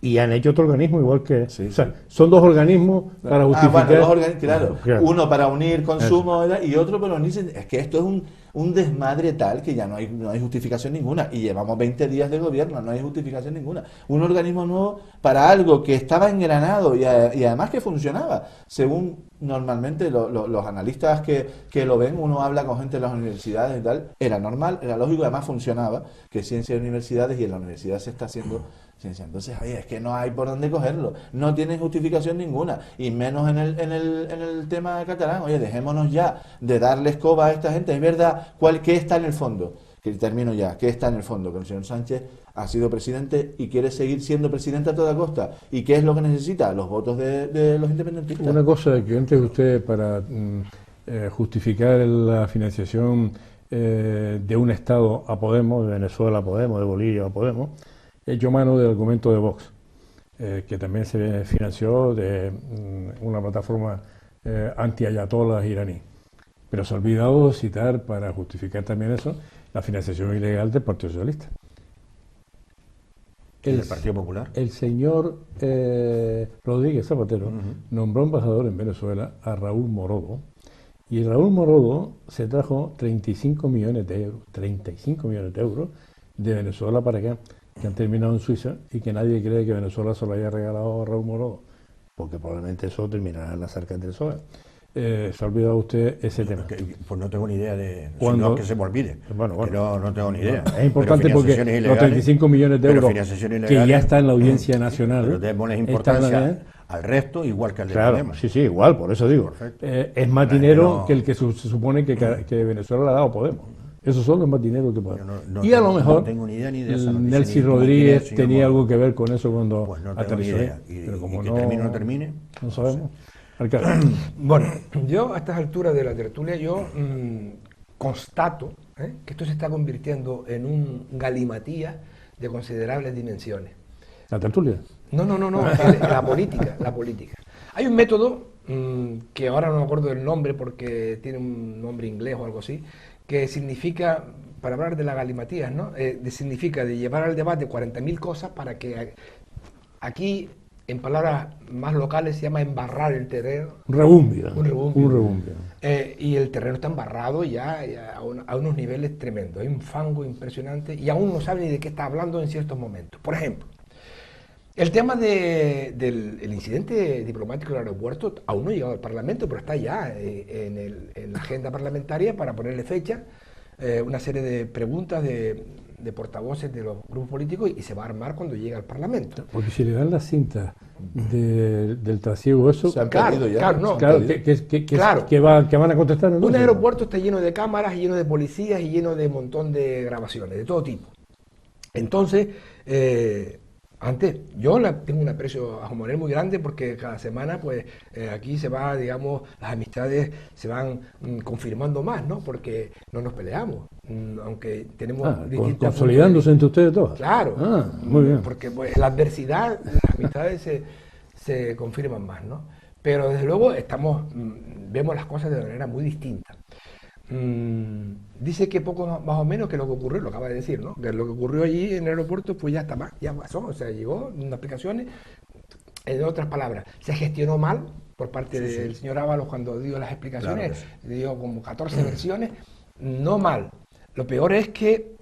y han hecho otro organismo igual que... Sí, o sea, sí. son dos organismos para justificar... Bueno, claro. Claro. Uno para unir consumo ¿verdad? Y otro para unirse. Es que esto es un desmadre tal que ya no hay justificación ninguna. Y llevamos 20 días de gobierno, no hay justificación ninguna. Un organismo nuevo para algo que estaba engranado y además que funcionaba. Según normalmente los analistas que lo ven, uno habla con gente de las universidades y tal. Era normal, era lógico, además funcionaba. Que ciencia de universidades y en la universidad se está haciendo ciencia. Entonces, oye, es que no hay por dónde cogerlo. No tiene justificación ninguna. Y menos en el tema catalán. Oye, dejémonos ya de darle escoba a esta gente. Es verdad, ¿qué está en el fondo? Que termino ya. ¿Qué está en el fondo? Que el señor Sánchez ha sido presidente y quiere seguir siendo presidente a toda costa. ¿Y qué es lo que necesita? Los votos de los independentistas. Una cosa que antes usted, para justificar la financiación de un Estado a Podemos, de Venezuela a Podemos, de Bolivia a Podemos, echó mano del argumento de Vox, que también se financió de una plataforma anti-ayatolas iraní. Pero se ha olvidado citar, para justificar también eso, la financiación ilegal del Partido Socialista. ¿El Partido Popular? El señor Rodríguez Zapatero nombró embajador en Venezuela a Raúl Morodo, y Raúl Morodo se trajo 35 millones de euros de Venezuela para acá, que han terminado en Suiza, y que nadie cree que Venezuela se lo haya regalado a Raúl Morodo, porque probablemente eso terminará en las arcas del PSOE. Se ha olvidado usted ese tema. Pues no tengo ni idea de... Cuando- No, que se me olvide. Bueno. Que no tengo ni idea. Es importante Pero porque financiaciones los 35 millones de pero euros financiaciones que ya ilegales, está en la audiencia nacional... Pero démosles están importancia también- al resto, igual que al de Claro, Podemos. sí, igual, por eso digo. Perfecto. Es más dinero no- que el que se supone que Venezuela le ha dado a Podemos. Eso solo es más dinero que Podemos. Yo no Y a lo tengo- mejor no tengo ni idea ni de esa noticia, Nelcy ni cómo Rodríguez quién es, tenía sino algo que ver con eso cuando Pues no tengo aterrizó. ni idea. Y Pero como que no, termine o no termine, no sabemos. Alcalde. Bueno, yo a estas alturas de la tertulia constato que esto se está convirtiendo en un galimatías de considerables dimensiones. La tertulia. No, la política. Hay un método que ahora no me acuerdo del nombre porque tiene un nombre inglés o algo así, que significa, para hablar de la galimatías, ¿no? Significa de llevar al debate 40.000 cosas para que aquí en palabras más locales se llama embarrar el terreno. Rebumbio. Un rebumbio. Un rebumbio. Y el terreno está embarrado ya a unos niveles tremendos. Hay un fango impresionante y aún no sabe ni de qué está hablando en ciertos momentos. Por ejemplo, el tema del incidente diplomático del aeropuerto aún no ha llegado al Parlamento, pero está ya en la agenda parlamentaria para ponerle fecha, una serie de preguntas de portavoces de los grupos políticos y se va a armar cuando llegue al Parlamento. Porque si le dan las cintas del trasiego, eso... Se han Claro, perdido ya. claro, no. Claro, Claro. que van a contestar. ¿No? Un aeropuerto está lleno de cámaras, lleno de policías y lleno de un montón de grabaciones, de todo tipo. Entonces, antes, yo tengo un aprecio a Juan Manuel muy grande porque cada semana, pues, aquí se va, digamos, las amistades se van confirmando más, ¿no? Porque no nos peleamos, aunque tenemos distintas... Consolidándose entre ustedes todos. Claro, muy bien. porque pues, en la adversidad las amistades se confirman más, ¿no? Pero desde luego vemos las cosas de manera muy distinta. Dice que poco más o menos que lo que ocurrió, lo acaba de decir, ¿no? Que lo que ocurrió allí en el aeropuerto pues ya está más, ya pasó, o sea, llegó en aplicaciones. En otras palabras, se gestionó mal por parte del señor Ábalos cuando dio las explicaciones, dio como 14 versiones, no mal. Lo peor es que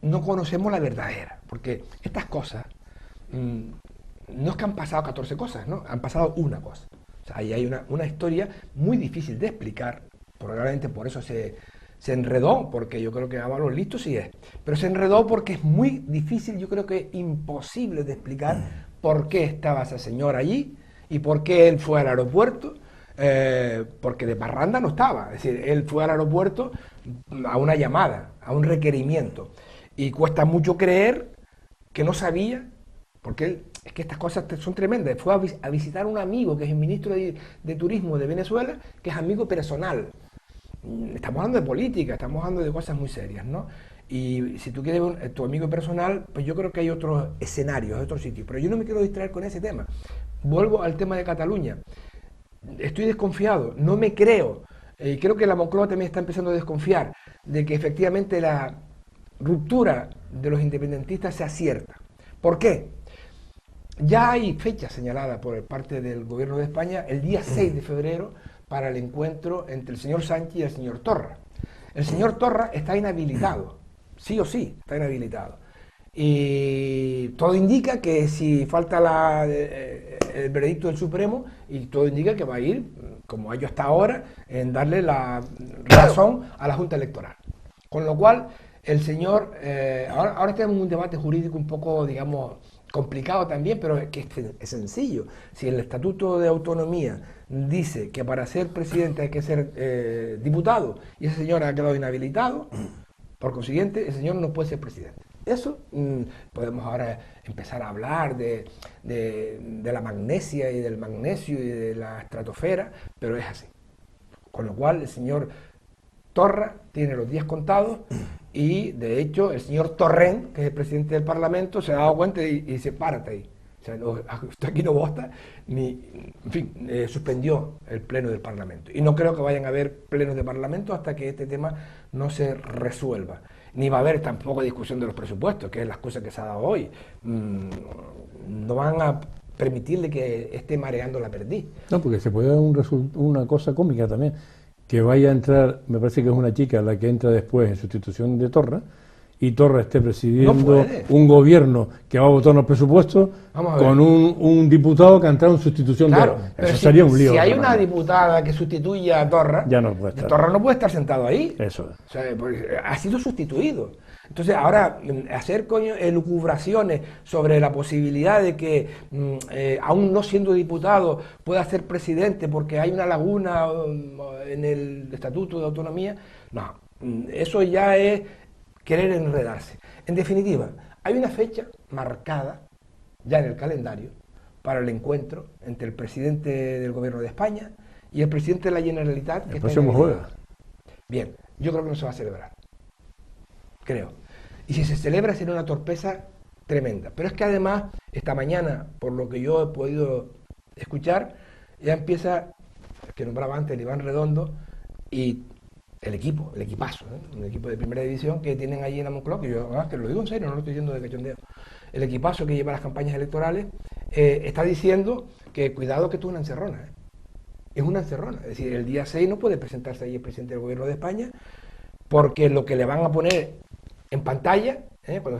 no conocemos la verdadera, porque estas cosas, no es que han pasado 14 cosas, ¿no? Han pasado una cosa. O sea, ahí hay una historia muy difícil de explicar. Probablemente por eso se enredó, porque yo creo que Ábalos listo sí es, pero se enredó porque es muy difícil, yo creo que es imposible de explicar por qué estaba esa señora allí y por qué él fue al aeropuerto, porque de parranda no estaba, es decir, él fue al aeropuerto a una llamada, a un requerimiento, y cuesta mucho creer que no sabía, porque es que estas cosas son tremendas. Fue a visitar a un amigo que es el ministro de Turismo de Venezuela, que es amigo personal. Estamos hablando de política, estamos hablando de cosas muy serias, ¿no? Y si tú quieres tu amigo personal, pues yo creo que hay otros escenarios, otros sitios, pero yo no me quiero distraer con ese tema. Vuelvo al tema de Cataluña. Estoy desconfiado, no me creo, y creo que la Moncloa también está empezando a desconfiar de que efectivamente la ruptura de los independentistas sea cierta. ¿Por qué? Ya hay fecha señalada por parte del gobierno de España, el día 6 de febrero, para el encuentro entre el señor Sánchez y el señor Torra. El señor Torra está inhabilitado, sí o sí, está inhabilitado. Y todo indica que si falta el veredicto del Supremo, y todo indica que va a ir, como ha hecho hasta ahora, en darle la razón a la Junta Electoral. Con lo cual, el señor, ahora tenemos un debate jurídico un poco, digamos, complicado también, pero que es sencillo. Si el Estatuto de Autonomía dice que para ser presidente hay que ser diputado y ese señor ha quedado inhabilitado, por consiguiente, el señor no puede ser presidente. Eso podemos ahora empezar a hablar de la magnesia y del magnesio y de la estratosfera, pero es así. Con lo cual, el señor Torra tiene los días contados. Y de hecho el señor Torrent, que es el presidente del Parlamento, se ha dado cuenta y dice, párate ahí. O sea, usted aquí no vota, en fin, suspendió el pleno del Parlamento. Y no creo que vayan a haber plenos de Parlamento hasta que este tema no se resuelva. Ni va a haber tampoco discusión de los presupuestos, que es la excusa que se ha dado hoy. No van a permitirle que esté mareando la perdiz. No, porque se puede dar una cosa cómica también. Que vaya a entrar, me parece que es una chica la que entra después en sustitución de Torra, y Torra esté presidiendo un gobierno que va a votar los presupuestos con un diputado que ha entrado en sustitución de Torra. Eso sería un lío. Si hay una diputada que sustituya a Torra, ya no puede estar. Torra no puede estar sentado ahí. Eso. O sea, ha sido sustituido. Entonces, ahora, hacer elucubraciones sobre la posibilidad de que, aún no siendo diputado, pueda ser presidente porque hay una laguna en el Estatuto de Autonomía, no, eso ya es querer enredarse. En definitiva, hay una fecha marcada ya en el calendario para el encuentro entre el presidente del Gobierno de España y el presidente de la Generalitat. El próximo jueves. Bien, yo creo que no se va a celebrar. Creo. Y si se celebra será una torpeza tremenda. Pero es que además, esta mañana, por lo que yo he podido escuchar, ya empieza, que nombraba antes el Iván Redondo, y el equipazo, un equipo de primera división que tienen allí en la Moncloa, que yo además que lo digo en serio, no lo estoy diciendo de cachondeo, el equipazo que lleva las campañas electorales, está diciendo que cuidado que esto es una encerrona. Es una encerrona. Es decir, el día 6 no puede presentarse ahí el presidente del gobierno de España, porque lo que le van a poner en pantalla, cuando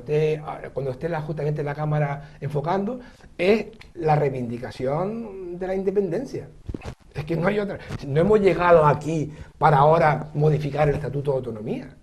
esté justamente la cámara enfocando, es la reivindicación de la independencia. Es que no hay otra. No hemos llegado aquí para ahora modificar el Estatuto de Autonomía.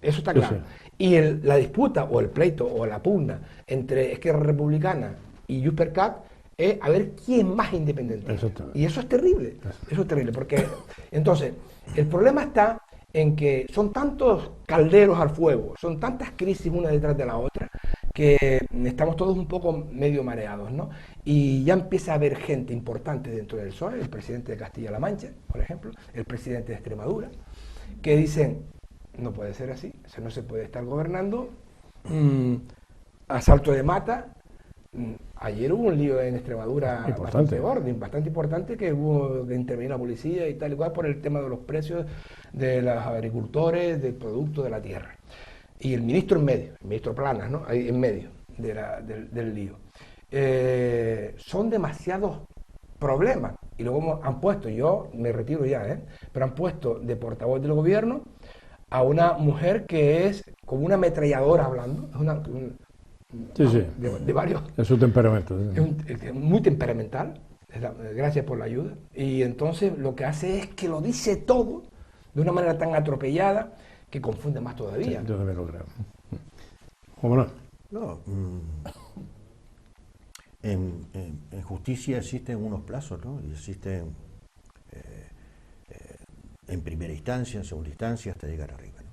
Eso está claro. Sí. Y la disputa o el pleito o la pugna entre Esquerra Republicana y Junts per Cat es a ver quién es más independiente. Y eso es terrible. Eso es terrible, porque entonces el problema está en que son tantos calderos al fuego, son tantas crisis una detrás de la otra, que estamos todos un poco medio mareados, ¿no? Y ya empieza a haber gente importante dentro del PSOE, el presidente de Castilla-La Mancha, por ejemplo, el presidente de Extremadura, que dicen, no puede ser así, o sea, no se puede estar gobernando asalto de mata. Ayer hubo un lío en Extremadura bastante importante, que hubo de intervenir la policía y tal y cual por el tema de los precios de los agricultores, del producto de la tierra. Y el ministro en medio, el ministro Planas, ¿no? Ahí en medio del lío. Son demasiados problemas. Y luego han puesto, yo me retiro ya, pero han puesto de portavoz del gobierno a una mujer que es como una ametralladora hablando, de varios. Es su temperamento. Es muy temperamental, gracias por la ayuda. Y entonces lo que hace es que lo dice todo de una manera tan atropellada que confunde más todavía. Sí, yo también lo creo. ¿Cómo no? No. En justicia existen unos plazos, ¿no? Y existen en primera instancia, en segunda instancia, hasta llegar arriba, ¿no?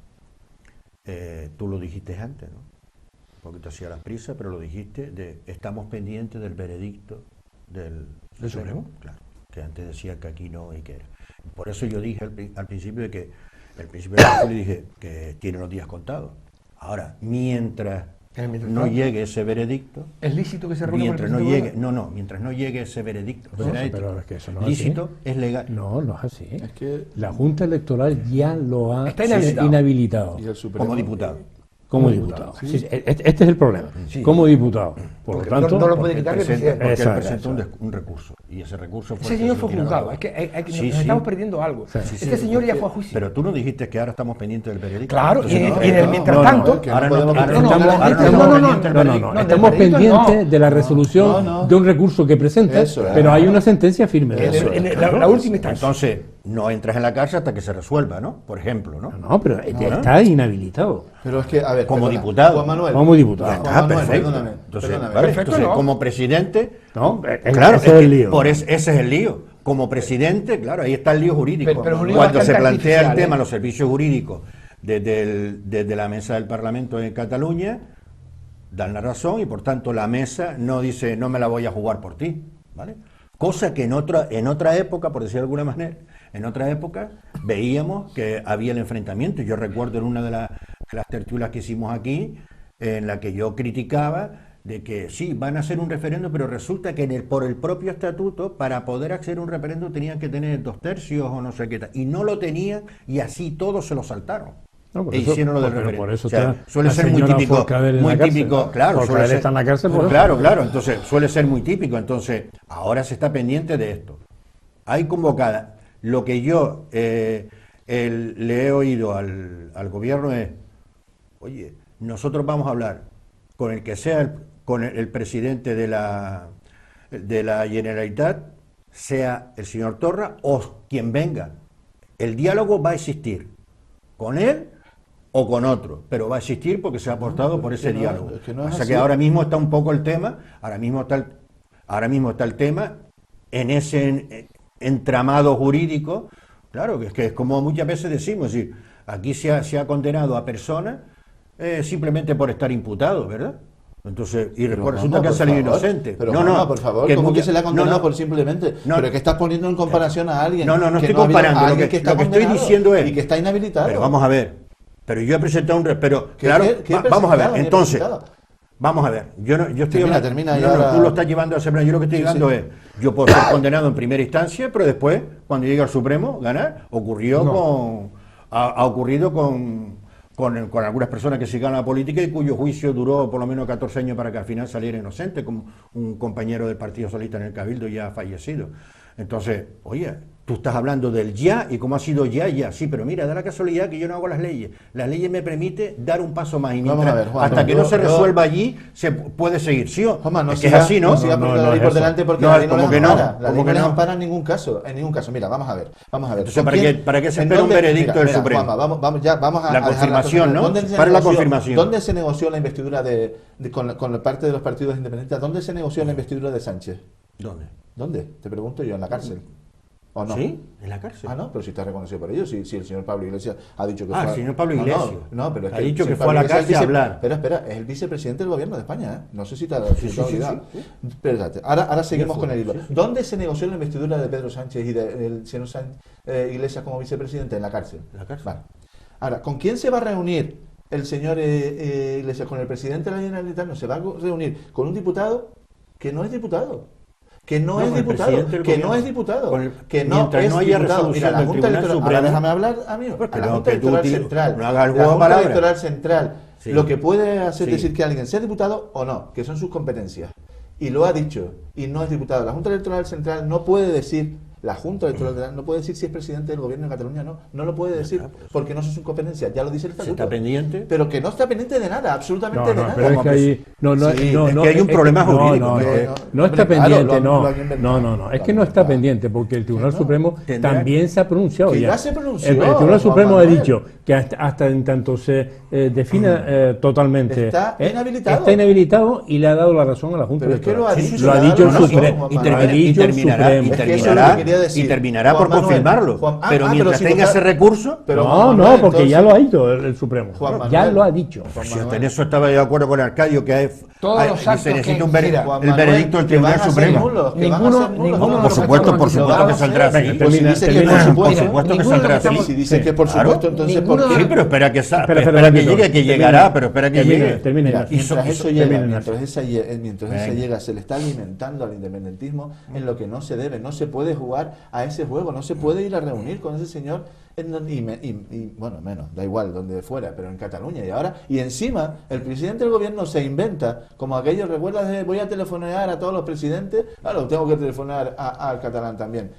Tú lo dijiste antes, ¿no? Un poquito hacía las prisas, pero lo dijiste, estamos pendientes del veredicto del Supremo. Claro, que antes decía que aquí no y que era. Por eso yo dije al principio de que el principio de la dije que tiene los días contados. Ahora, mientras no llegue ese veredicto, ¿es lícito que se reúna mientras no llegue, mientras no llegue ese veredicto, pero es que eso no es lícito, así. es legal. No, no es así. Es que la Junta Electoral ya lo ha inhabilitado. inhabilitado. Y el Supremo, Como diputado. Como diputado. Sí, este es el problema. Sí. Como diputado. Por lo tanto, no lo puede quitar el presidente. Porque él presentó un recurso. Y ese recurso fue. Ese señor fue juzgado. Es que estamos perdiendo algo. Este señor ya fue a juicio. Pero tú no dijiste que ahora estamos pendientes del veredicto. Claro, y en el mientras tanto. No, estamos pendientes de la resolución de un recurso que presenta, pero hay una sentencia firme de eso. La última instancia. Entonces, no entras en la cárcel hasta que se resuelva, ¿no? Por ejemplo, ¿no? No, pero está inhabilitado. Pero es que, a ver, como diputado. Juan Manuel. Como diputado. Está perfecto. Perdóname. Entonces, como presidente, no, claro, ese es el lío. Ese es el lío. Como presidente, claro, ahí está el lío jurídico. Pero cuando se plantea el tema, los servicios jurídicos desde la mesa del Parlamento en Cataluña, dan la razón y por tanto la mesa no dice no me la voy a jugar por ti, ¿vale? Cosa que en otra época, por decir de alguna manera, en otra época veíamos que había el enfrentamiento. Yo recuerdo en una de las tertulias que hicimos aquí, en la que yo criticaba de que sí, van a hacer un referéndum, pero resulta que por el propio estatuto, para poder acceder a un referéndum tenían que tener 2/3 o no sé qué tal, y no lo tenían y así todos se lo saltaron. No, e hicieron lo del referéndum. Por eso suele ser muy típico, claro, Forcadell está en la cárcel por eso. Claro, entonces suele ser muy típico. Entonces, ahora se está pendiente de esto. Hay convocada. Lo que yo le he oído al gobierno es, oye, nosotros vamos a hablar con el que sea con el presidente de la Generalitat, sea el señor Torra o quien venga. El diálogo va a existir con él o con otro, pero va a existir porque se ha apostado por ese diálogo. O sea que ahora mismo está un poco el tema, ahora mismo está el tema en ese entramado jurídico, claro, que es como muchas veces decimos, es decir, aquí se ha condenado a personas simplemente por estar imputados, ¿verdad? Entonces, y resulta que ha salido inocente. Pero no, por favor, ¿cómo que se le ha condenado por simplemente? Pero que estás poniendo en comparación a alguien. No estoy comparando. Lo que estoy diciendo es. Y que está inhabilitado. Pero vamos a ver. Pero yo he presentado vamos a ver. Entonces, vamos a ver. Yo estoy termina tú lo estás llevando al Supremo. Yo lo que estoy llegando es. Yo puedo ser condenado en primera instancia, pero después, cuando llegue al Supremo, ganar. Ha ocurrido con con algunas personas que sigan la política y cuyo juicio duró por lo menos 14 años para que al final saliera inocente, como un compañero del Partido Socialista en el Cabildo ya fallecido. Entonces, oye, tú estás hablando del ya y cómo ha sido ya, sí, pero mira, da la casualidad que yo no hago las leyes. Las leyes me permiten dar un paso más y mientras, ver, Juan, hasta que no se resuelva allí, se puede seguir, ¿sí o Juanma, no es que es así, ¿no? No siga poniendo la ley por delante porque No, la ley no como les que no, ampara. La ley como no que les no. ampara en ningún caso. Mira, vamos a ver. Entonces, ¿Con ¿para qué se en espera un dónde- veredicto del Supremo? Juanma, vamos a La dejar confirmación, ¿no? ¿Dónde se Para la negoció- confirmación. ¿Dónde se negoció la investidura con la parte de los partidos independentistas? ¿Dónde se negoció la investidura de Sánchez? ¿Dónde? Te pregunto yo, en la cárcel. ¿O no? ¿Sí? ¿En la cárcel? Ah, no, pero si está reconocido por ello, si el señor Pablo Iglesias ha dicho que Ah, fue... el señor Pablo Iglesias. No, pero es Ha que dicho el que señor fue a la Pablo Iglesias cárcel a hablar. Espera, es el vicepresidente del gobierno de España, ¿eh? No sé si te ha Sí, olvidado. sí. Espérate, ahora seguimos fue, con el hilo. sí. ¿Dónde se negoció la investidura de Pedro Sánchez y del señor Iglesias como vicepresidente? En la cárcel. ¿En la cárcel? Vale. Ahora, ¿con quién se va a reunir el señor Iglesias? ¿Con el presidente de la Generalitat? No, se va a reunir con un diputado que no es diputado. Que no es diputado, que no es diputado, que no mientras es no haya diputado. resolución Mira, la del Junta Tribunal Electoral, Supremo. ahora déjame hablar, amigo. Pues A la que no, Junta que tú, Electoral tío, Central, no hagas el la juego de Junta palabras. Electoral Central, Sí. lo que puede hacer Sí. decir que alguien sea diputado o no, que son sus competencias. Y lo ha dicho, y no es diputado. La Junta Electoral Central no puede decir, la Junta Electoral Central no puede decir si es presidente del gobierno de Cataluña, no lo puede decir, porque no son sus competencias, ya lo dice el ¿Se estatuto. está pendiente? Pero que no está pendiente de nada, absolutamente de nada. pero es que ahí Sí, es que hay un problema jurídico, No ¿no? está Hombre, claro, pendiente, lo han no, inventado. es que no está pendiente porque el Tribunal Supremo tendrá- también se ha pronunciado Que ya. ya se pronunció, El Tribunal Juan Supremo ha Manuel. dicho que hasta en tanto se defina totalmente Está inhabilitado. está inhabilitado y le ha dado la razón a la Junta Pero es que lo ha Electoral. dicho, Lo ha le ha dicho dado el la razón, Supremo. Juan Manuel. Ha dicho el Supremo. Es que eso es lo que quería decir. y terminará Juan por Manuel, confirmarlo. Juan- pero pero mientras si tenga total- ese recurso, pero No, Juan Manuel, porque ya entonces- lo ha dicho el Supremo. Juan Ya Manuel. lo ha dicho. Juan si Manuel. en eso estaba de acuerdo con Arcadio, que Todos los actos se necesita que- un mira, Juan el Manuel, veredicto del que van Tribunal a ser Supremo. nulos, que van a Ninguno- ser nulos. ninguno No, de no, Por los supuesto, estamos que activados, saldrá así. Venga, Pues si termina, dice que termina. por Por supuesto, supuesto que ninguno de saldrá los que así. estamos- si dice que por Claro. supuesto, entonces Ninguno ¿por de qué? Sí, pero espera que Espera, espera espera, que Víctor. llegue, que llegará, pero espera que llegue. Termina. Mira, mientras eso termina, llega, Ignacio. mientras esa Venga. llega, se le está alimentando al independentismo en lo que no se debe. No se puede jugar a ese juego, no se puede ir a reunir con ese señor y bueno, menos, da igual, donde fuera, pero en Cataluña. Y encima, el presidente del gobierno se inventa, como aquello, ¿recuerdas? Voy a telefonear a todos los presidentes, claro, tengo que telefonear al catalán también.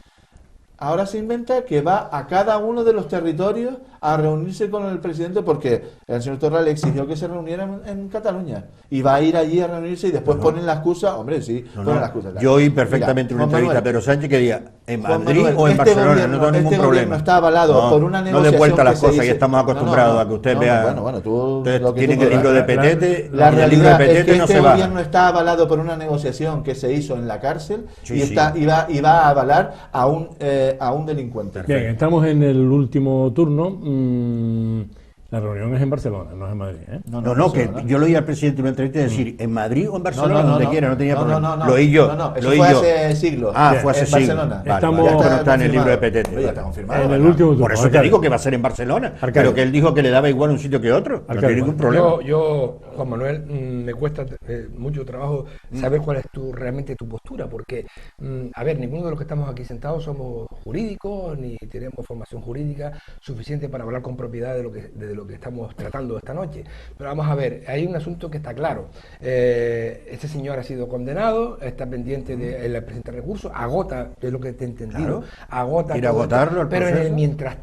Ahora se inventa que va a cada uno de los territorios a reunirse con el presidente porque el señor Torra le exigió que se reuniera en Cataluña y va a ir allí a reunirse y después ponen la excusa, hombre, sí, ponen la excusa. Yo oí perfectamente Mira, una Juan entrevista a Manuel, Pedro Sánchez que diga en Juan Madrid Manuel, o en este Barcelona, gobierno- no tengo ningún este problema. gobierno está avalado por una No de negociación vuelta a las que se cosas, ya hizo- estamos acostumbrados a que usted vea. Bueno, tú Ustedes lo que tienen tú el libro de quieras. Petete, La y el libro de realidad es Petete que no este se va. gobierno está avalado por una negociación que se hizo en la cárcel Sí, y sí. va a avalar a un delincuente. Bien, estamos en el último turno. La reunión es en Barcelona, no es en Madrid. No, que yo lo oí al presidente en una entrevista decir en Madrid o en Barcelona, donde quiera, no tenía problema. Lo oí yo. Eso lo oí fue yo. hace siglos. Ah, fue hace en siglos. Barcelona. Vale, Estamos- vale, esto no Ya está en el libro de confirmado. Petete. Oye, ya está confirmado. En el último turno. Por eso te Arcadio. digo que va a ser en Barcelona. Arcadio. Pero que él dijo que le daba igual un sitio que otro. No Arcadio, tiene ningún problema. Yo, Juan Manuel, me cuesta mucho trabajo saber cuál es realmente tu postura, porque, a ver, ninguno de los que estamos aquí sentados somos jurídicos, ni tenemos formación jurídica suficiente para hablar con propiedad de lo que estamos tratando esta noche. Pero vamos a ver, hay un asunto que está claro. Este señor ha sido condenado, está pendiente de presentar recursos, agota, es lo que te he entendido, Claro. agota Quiere todo agotarlo esto, el pero en el proceso. mientras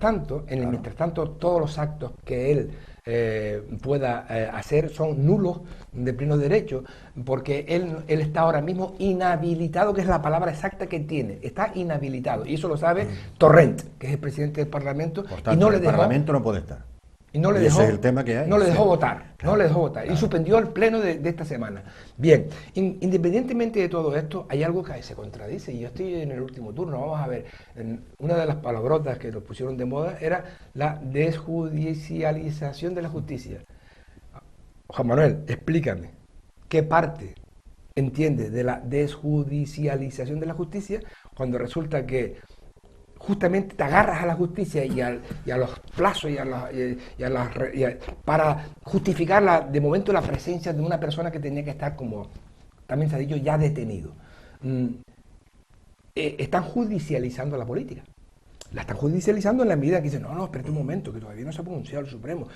tanto, todos los actos que él pueda hacer son nulos de pleno derecho, porque él está ahora mismo inhabilitado, que es la palabra exacta que tiene, está inhabilitado, y eso lo sabe Torrent, que es el presidente del Parlamento, Por y tanto, no le el dejó, Parlamento no puede estar. y no le y dejó, ese es el tema que hay. no le dejó Sí. votar, Claro, no le dejó votar, claro. y suspendió el pleno de esta semana. Bien, independientemente de todo esto, hay algo que se contradice, y yo estoy en el último turno, vamos a ver, una de las palabrotas que nos pusieron de moda era la desjudicialización de la justicia. Juan Manuel, explícame, ¿qué parte entiendes de la desjudicialización de la justicia cuando resulta que justamente te agarras a la justicia y a los plazos para justificar de momento la presencia de una persona que tenía que estar, como también se ha dicho, ya detenido? Están judicializando la política. La están judicializando en la medida que dicen, no, espérate un momento, que todavía no se ha pronunciado el Supremo.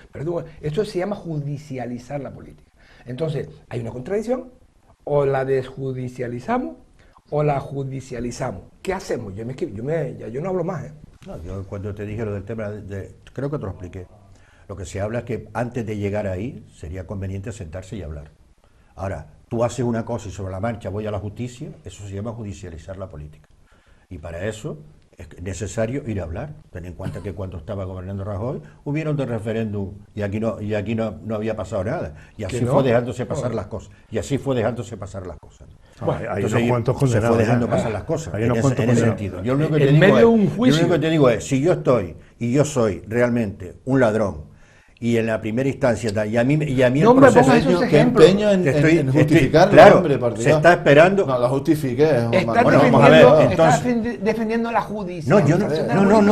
Esto se llama judicializar la política. Entonces, hay una contradicción, o la desjudicializamos o la judicializamos. ¿Qué hacemos? Yo no hablo más. No, yo cuando te dije lo del tema, creo que te lo expliqué. Lo que se habla es que antes de llegar ahí sería conveniente sentarse y hablar. Ahora, tú haces una cosa y sobre la marcha voy a la justicia, eso se llama judicializar la política. Y para eso es necesario ir a hablar. Ten en cuenta que cuando estaba gobernando Rajoy hubieron dos referéndum y aquí no había pasado nada. Y así fue dejándose pasar las cosas. Y así fue dejándose pasar las cosas. Bueno, hay entonces, unos cuantos se condenados. fue dejando pasar las cosas Hay en unos cuantos ese condenados. sentido. Yo lo único que En medio de un yo juicio. lo único que te digo es, si yo estoy y yo soy realmente un ladrón y en la primera instancia y a mí No el me proceso pongas esos Qué ejemplos. empeño en estoy- justificarlo, claro, hombre, por Dios. se está esperando. No lo justifique. Estás Bueno, vamos a ver, defendiendo, defendiendo la justicia. No, yo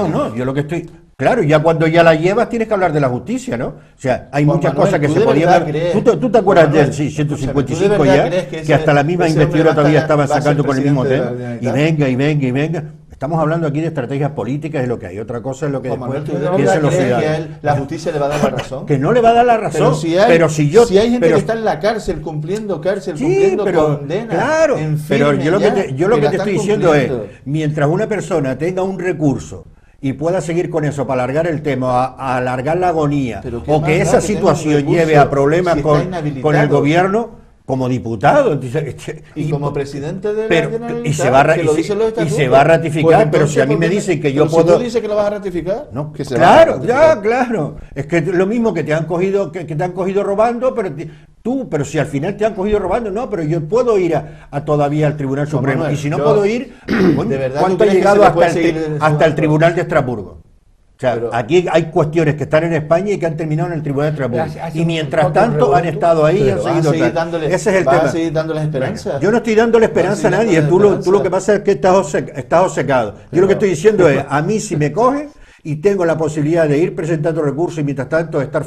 no, yo lo que estoy... Claro, ya cuando ya la llevas tienes que hablar de la justicia, ¿no? O sea, hay Juan muchas Manuel, cosas que ¿tú se de podían verdad haber... crees- ¿Tú te acuerdas Juan del Manuel, 155 ¿tú de verdad ya? crees Que ese- hasta la misma ese investidura hombre todavía va a estaban ser sacando con el mismo presidente tema. de la Y Generalitat? venga. Estamos hablando aquí de estrategias políticas, es lo que hay. Otra cosa es lo que Juan después Manuel, ¿tú de piensen verdad los crees que a ciudadanos. él la justicia le va a dar la razón? Que no le va a dar la razón. Pero si hay gente pero- que está en la cárcel cumpliendo Sí, pero condena. claro, en pero firme yo lo ya, que te la estoy están diciendo cumpliendo. es, mientras una persona tenga un recurso y pueda seguir con eso para alargar el tema, a alargar la agonía, Pero qué o más que da esa que tenga un situación recurso lleve a problemas si está con el inhabilitado? gobierno, como diputado, entonces, Y como presidente de la pero, Generalitat, y se va a que lo dicen los y se estatutos. va a ratificar, Pues pero si a mí entonces, me ¿por qué dicen que pero yo si puedo... tú dices que lo vas a ratificar, No, que se va a claro, ratificar. ya, claro. Es que lo mismo que te han cogido, que te han cogido robando, pero si al final te han cogido robando, no, pero yo puedo ir todavía al Tribunal Juan Supremo. Manuel, y si no yo- puedo ir, coño, ¿de verdad ¿cuánto tú ha crees que llegado se le hasta puede el, seguir hasta el jugando? Tribunal de Estrasburgo? O sea, Pero- aquí hay cuestiones que están en España y que han terminado en el Tribunal de Estrasburgo. Hace Y un mientras poco tanto han revuelto, estado ahí y Pero han vas a seguido seguir tal. dándole, Ese es el vas tema. a seguir dándole esperanza. Yo no estoy dándole esperanza a nadie, tú lo que pasa es que estás obcecado. Yo lo que estoy diciendo es, a mí si me coge y tengo la posibilidad de ir presentando recursos y mientras tanto estar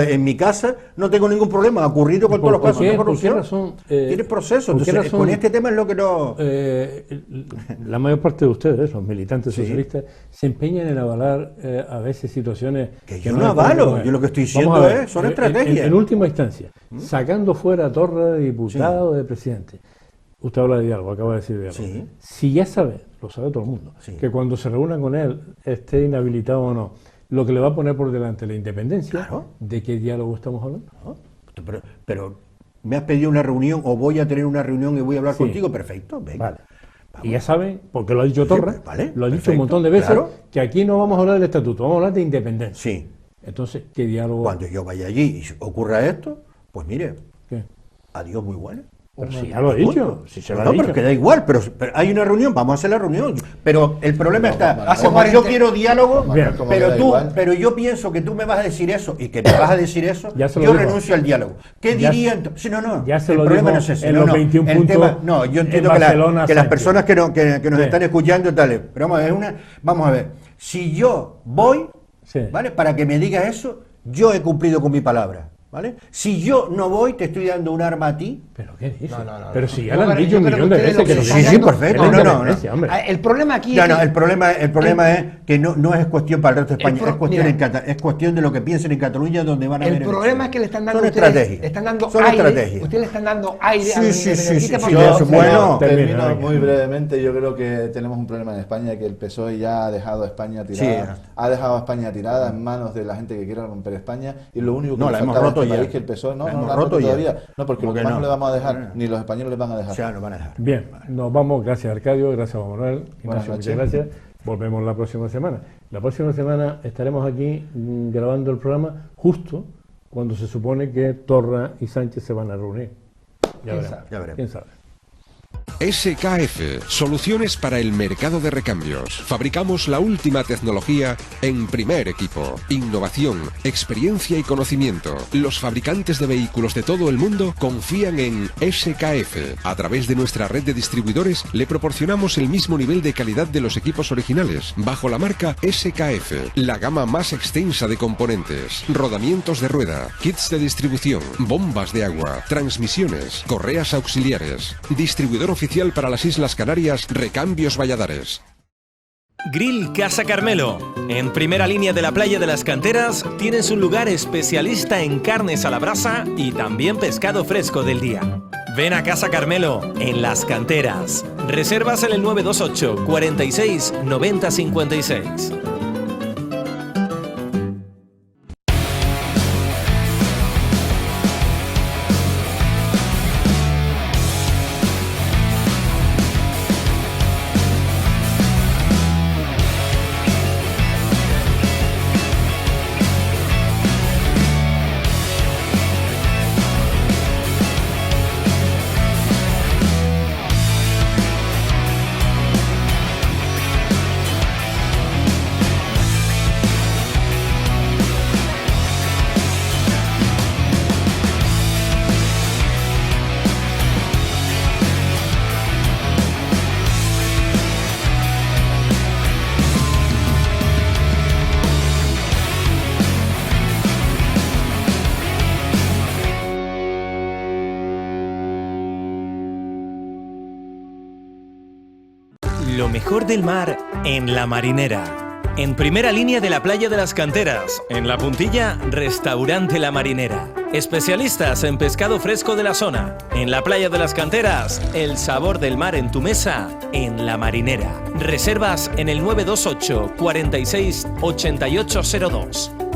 en mi casa, no tengo ningún problema, ha ocurrido con todos los casos de corrupción. ¿Por qué razón? Tienes proceso, ¿por qué entonces razón, con este tema es lo que no... la mayor parte de ustedes, los militantes Sí. socialistas, se empeñan en avalar a veces situaciones Que yo no no les avalo, convienen. yo lo que estoy Vamos diciendo a ver, son estrategias. En última instancia, sacando fuera a Torra de diputado, de presidente, usted habla de diálogo, acaba de decir diálogo. Sí. Si ya sabe, lo sabe todo el mundo, Sí. que cuando se reúnan con él, esté inhabilitado o no, lo que le va a poner por delante la independencia, Claro. ¿de qué diálogo estamos hablando? ¿no? Pero me has pedido una reunión o voy a tener una reunión y voy a hablar Sí. contigo, perfecto, venga. Vale. Y ya saben, porque lo ha dicho Torra, pues, vale, lo ha dicho perfecto, un montón de veces, claro. que aquí no vamos a hablar del estatuto, vamos a hablar de independencia. Sí, Entonces, ¿qué diálogo? cuando yo vaya allí y ocurra esto, pues mire, ¿Qué? adiós muy bueno. Pero si ya lo ha dicho, si se lo ha No, dicho. pero que da igual, pero hay una reunión, vamos a hacer la reunión. Pero el problema está, Hace como yo 40 quiero diálogo, Bien. Como que da pero igual. pero yo pienso que tú me vas a decir eso y que me vas a decir eso, Ya se lo yo dijo. renuncio al diálogo. ¿Qué Ya diría se- entonces? Sí, no, ya se el lo problema dijo no es ese. en no, los no. 21 El puntos tema, no, yo entiendo en que, Barcelona, que las Sánchez. personas que nos Sí. están escuchando, tal, pero vamos a ver, si yo voy, Sí. ¿vale? Para que me digas eso, yo he cumplido con mi palabra. ¿Vale? Si yo no voy, te estoy dando un arma a ti. ¿Pero qué dice? No, no, no, pero no. si ya Yo lo han creo- dicho yo un creo millón que de ustedes veces que lo no que Sí, están sí, dando- perfecto. es No, no, no. independencia, hombre. El problema aquí No, es no, que- el problema es que no es cuestión para el resto de España, pro- es cuestión mira. es cuestión de lo que piensen en Cataluña, donde van a el haber problema elecciones. es que le están dando Son ustedes, estrategias. le están dando Son aire, estrategias. ustedes le están dando aire Sí, a los sí, sí, independentistas sí, porque- eso, bueno. Termina, Termino venga. muy brevemente. Yo creo que tenemos un problema en España, que el PSOE ya ha dejado a España tirada, Sí. ha dejado a España tirada en manos de la gente que quiere romper España, y lo único que No, le la hemos faltaba a roto este ya. país, que el PSOE no La la hemos ha roto roto ya. todavía, no, porque ¿Cómo los que demás no? no le vamos a dejar, ni los españoles les van a dejar. O sea, nos van a dejar. Bien, nos vamos. Gracias, Arcadio. Gracias, Juan Manuel. Buenas Ignacio, noches. muchas gracias. Volvemos la próxima semana. La próxima semana estaremos aquí grabando el programa justo cuando se supone que Torra y Sánchez se van a reunir. Ya veremos. sabe? Ya veremos. ¿Quién sabe? SKF, soluciones para el mercado de recambios. Fabricamos la última tecnología en primer equipo. Innovación, experiencia y conocimiento. Los fabricantes de vehículos de todo el mundo confían en SKF. A través de nuestra red de distribuidores le proporcionamos el mismo nivel de calidad de los equipos originales, bajo la marca SKF, la gama más extensa de componentes, rodamientos de rueda, kits de distribución, bombas de agua, transmisiones, correas auxiliares. Distribuidor oficial para las Islas Canarias, Recambios Valladares. Grill Casa Carmelo. En primera línea de la playa de las Canteras tienes un lugar especialista en carnes a la brasa y también pescado fresco del día. Ven a Casa Carmelo, en Las Canteras. Reservas en el 928 46 90 56. Lo mejor del mar en La Marinera. En primera línea de la playa de las Canteras, en La Puntilla, Restaurante La Marinera. Especialistas en pescado fresco de la zona. En la playa de las Canteras, el sabor del mar en tu mesa, en La Marinera. Reservas en el 928 46 8802.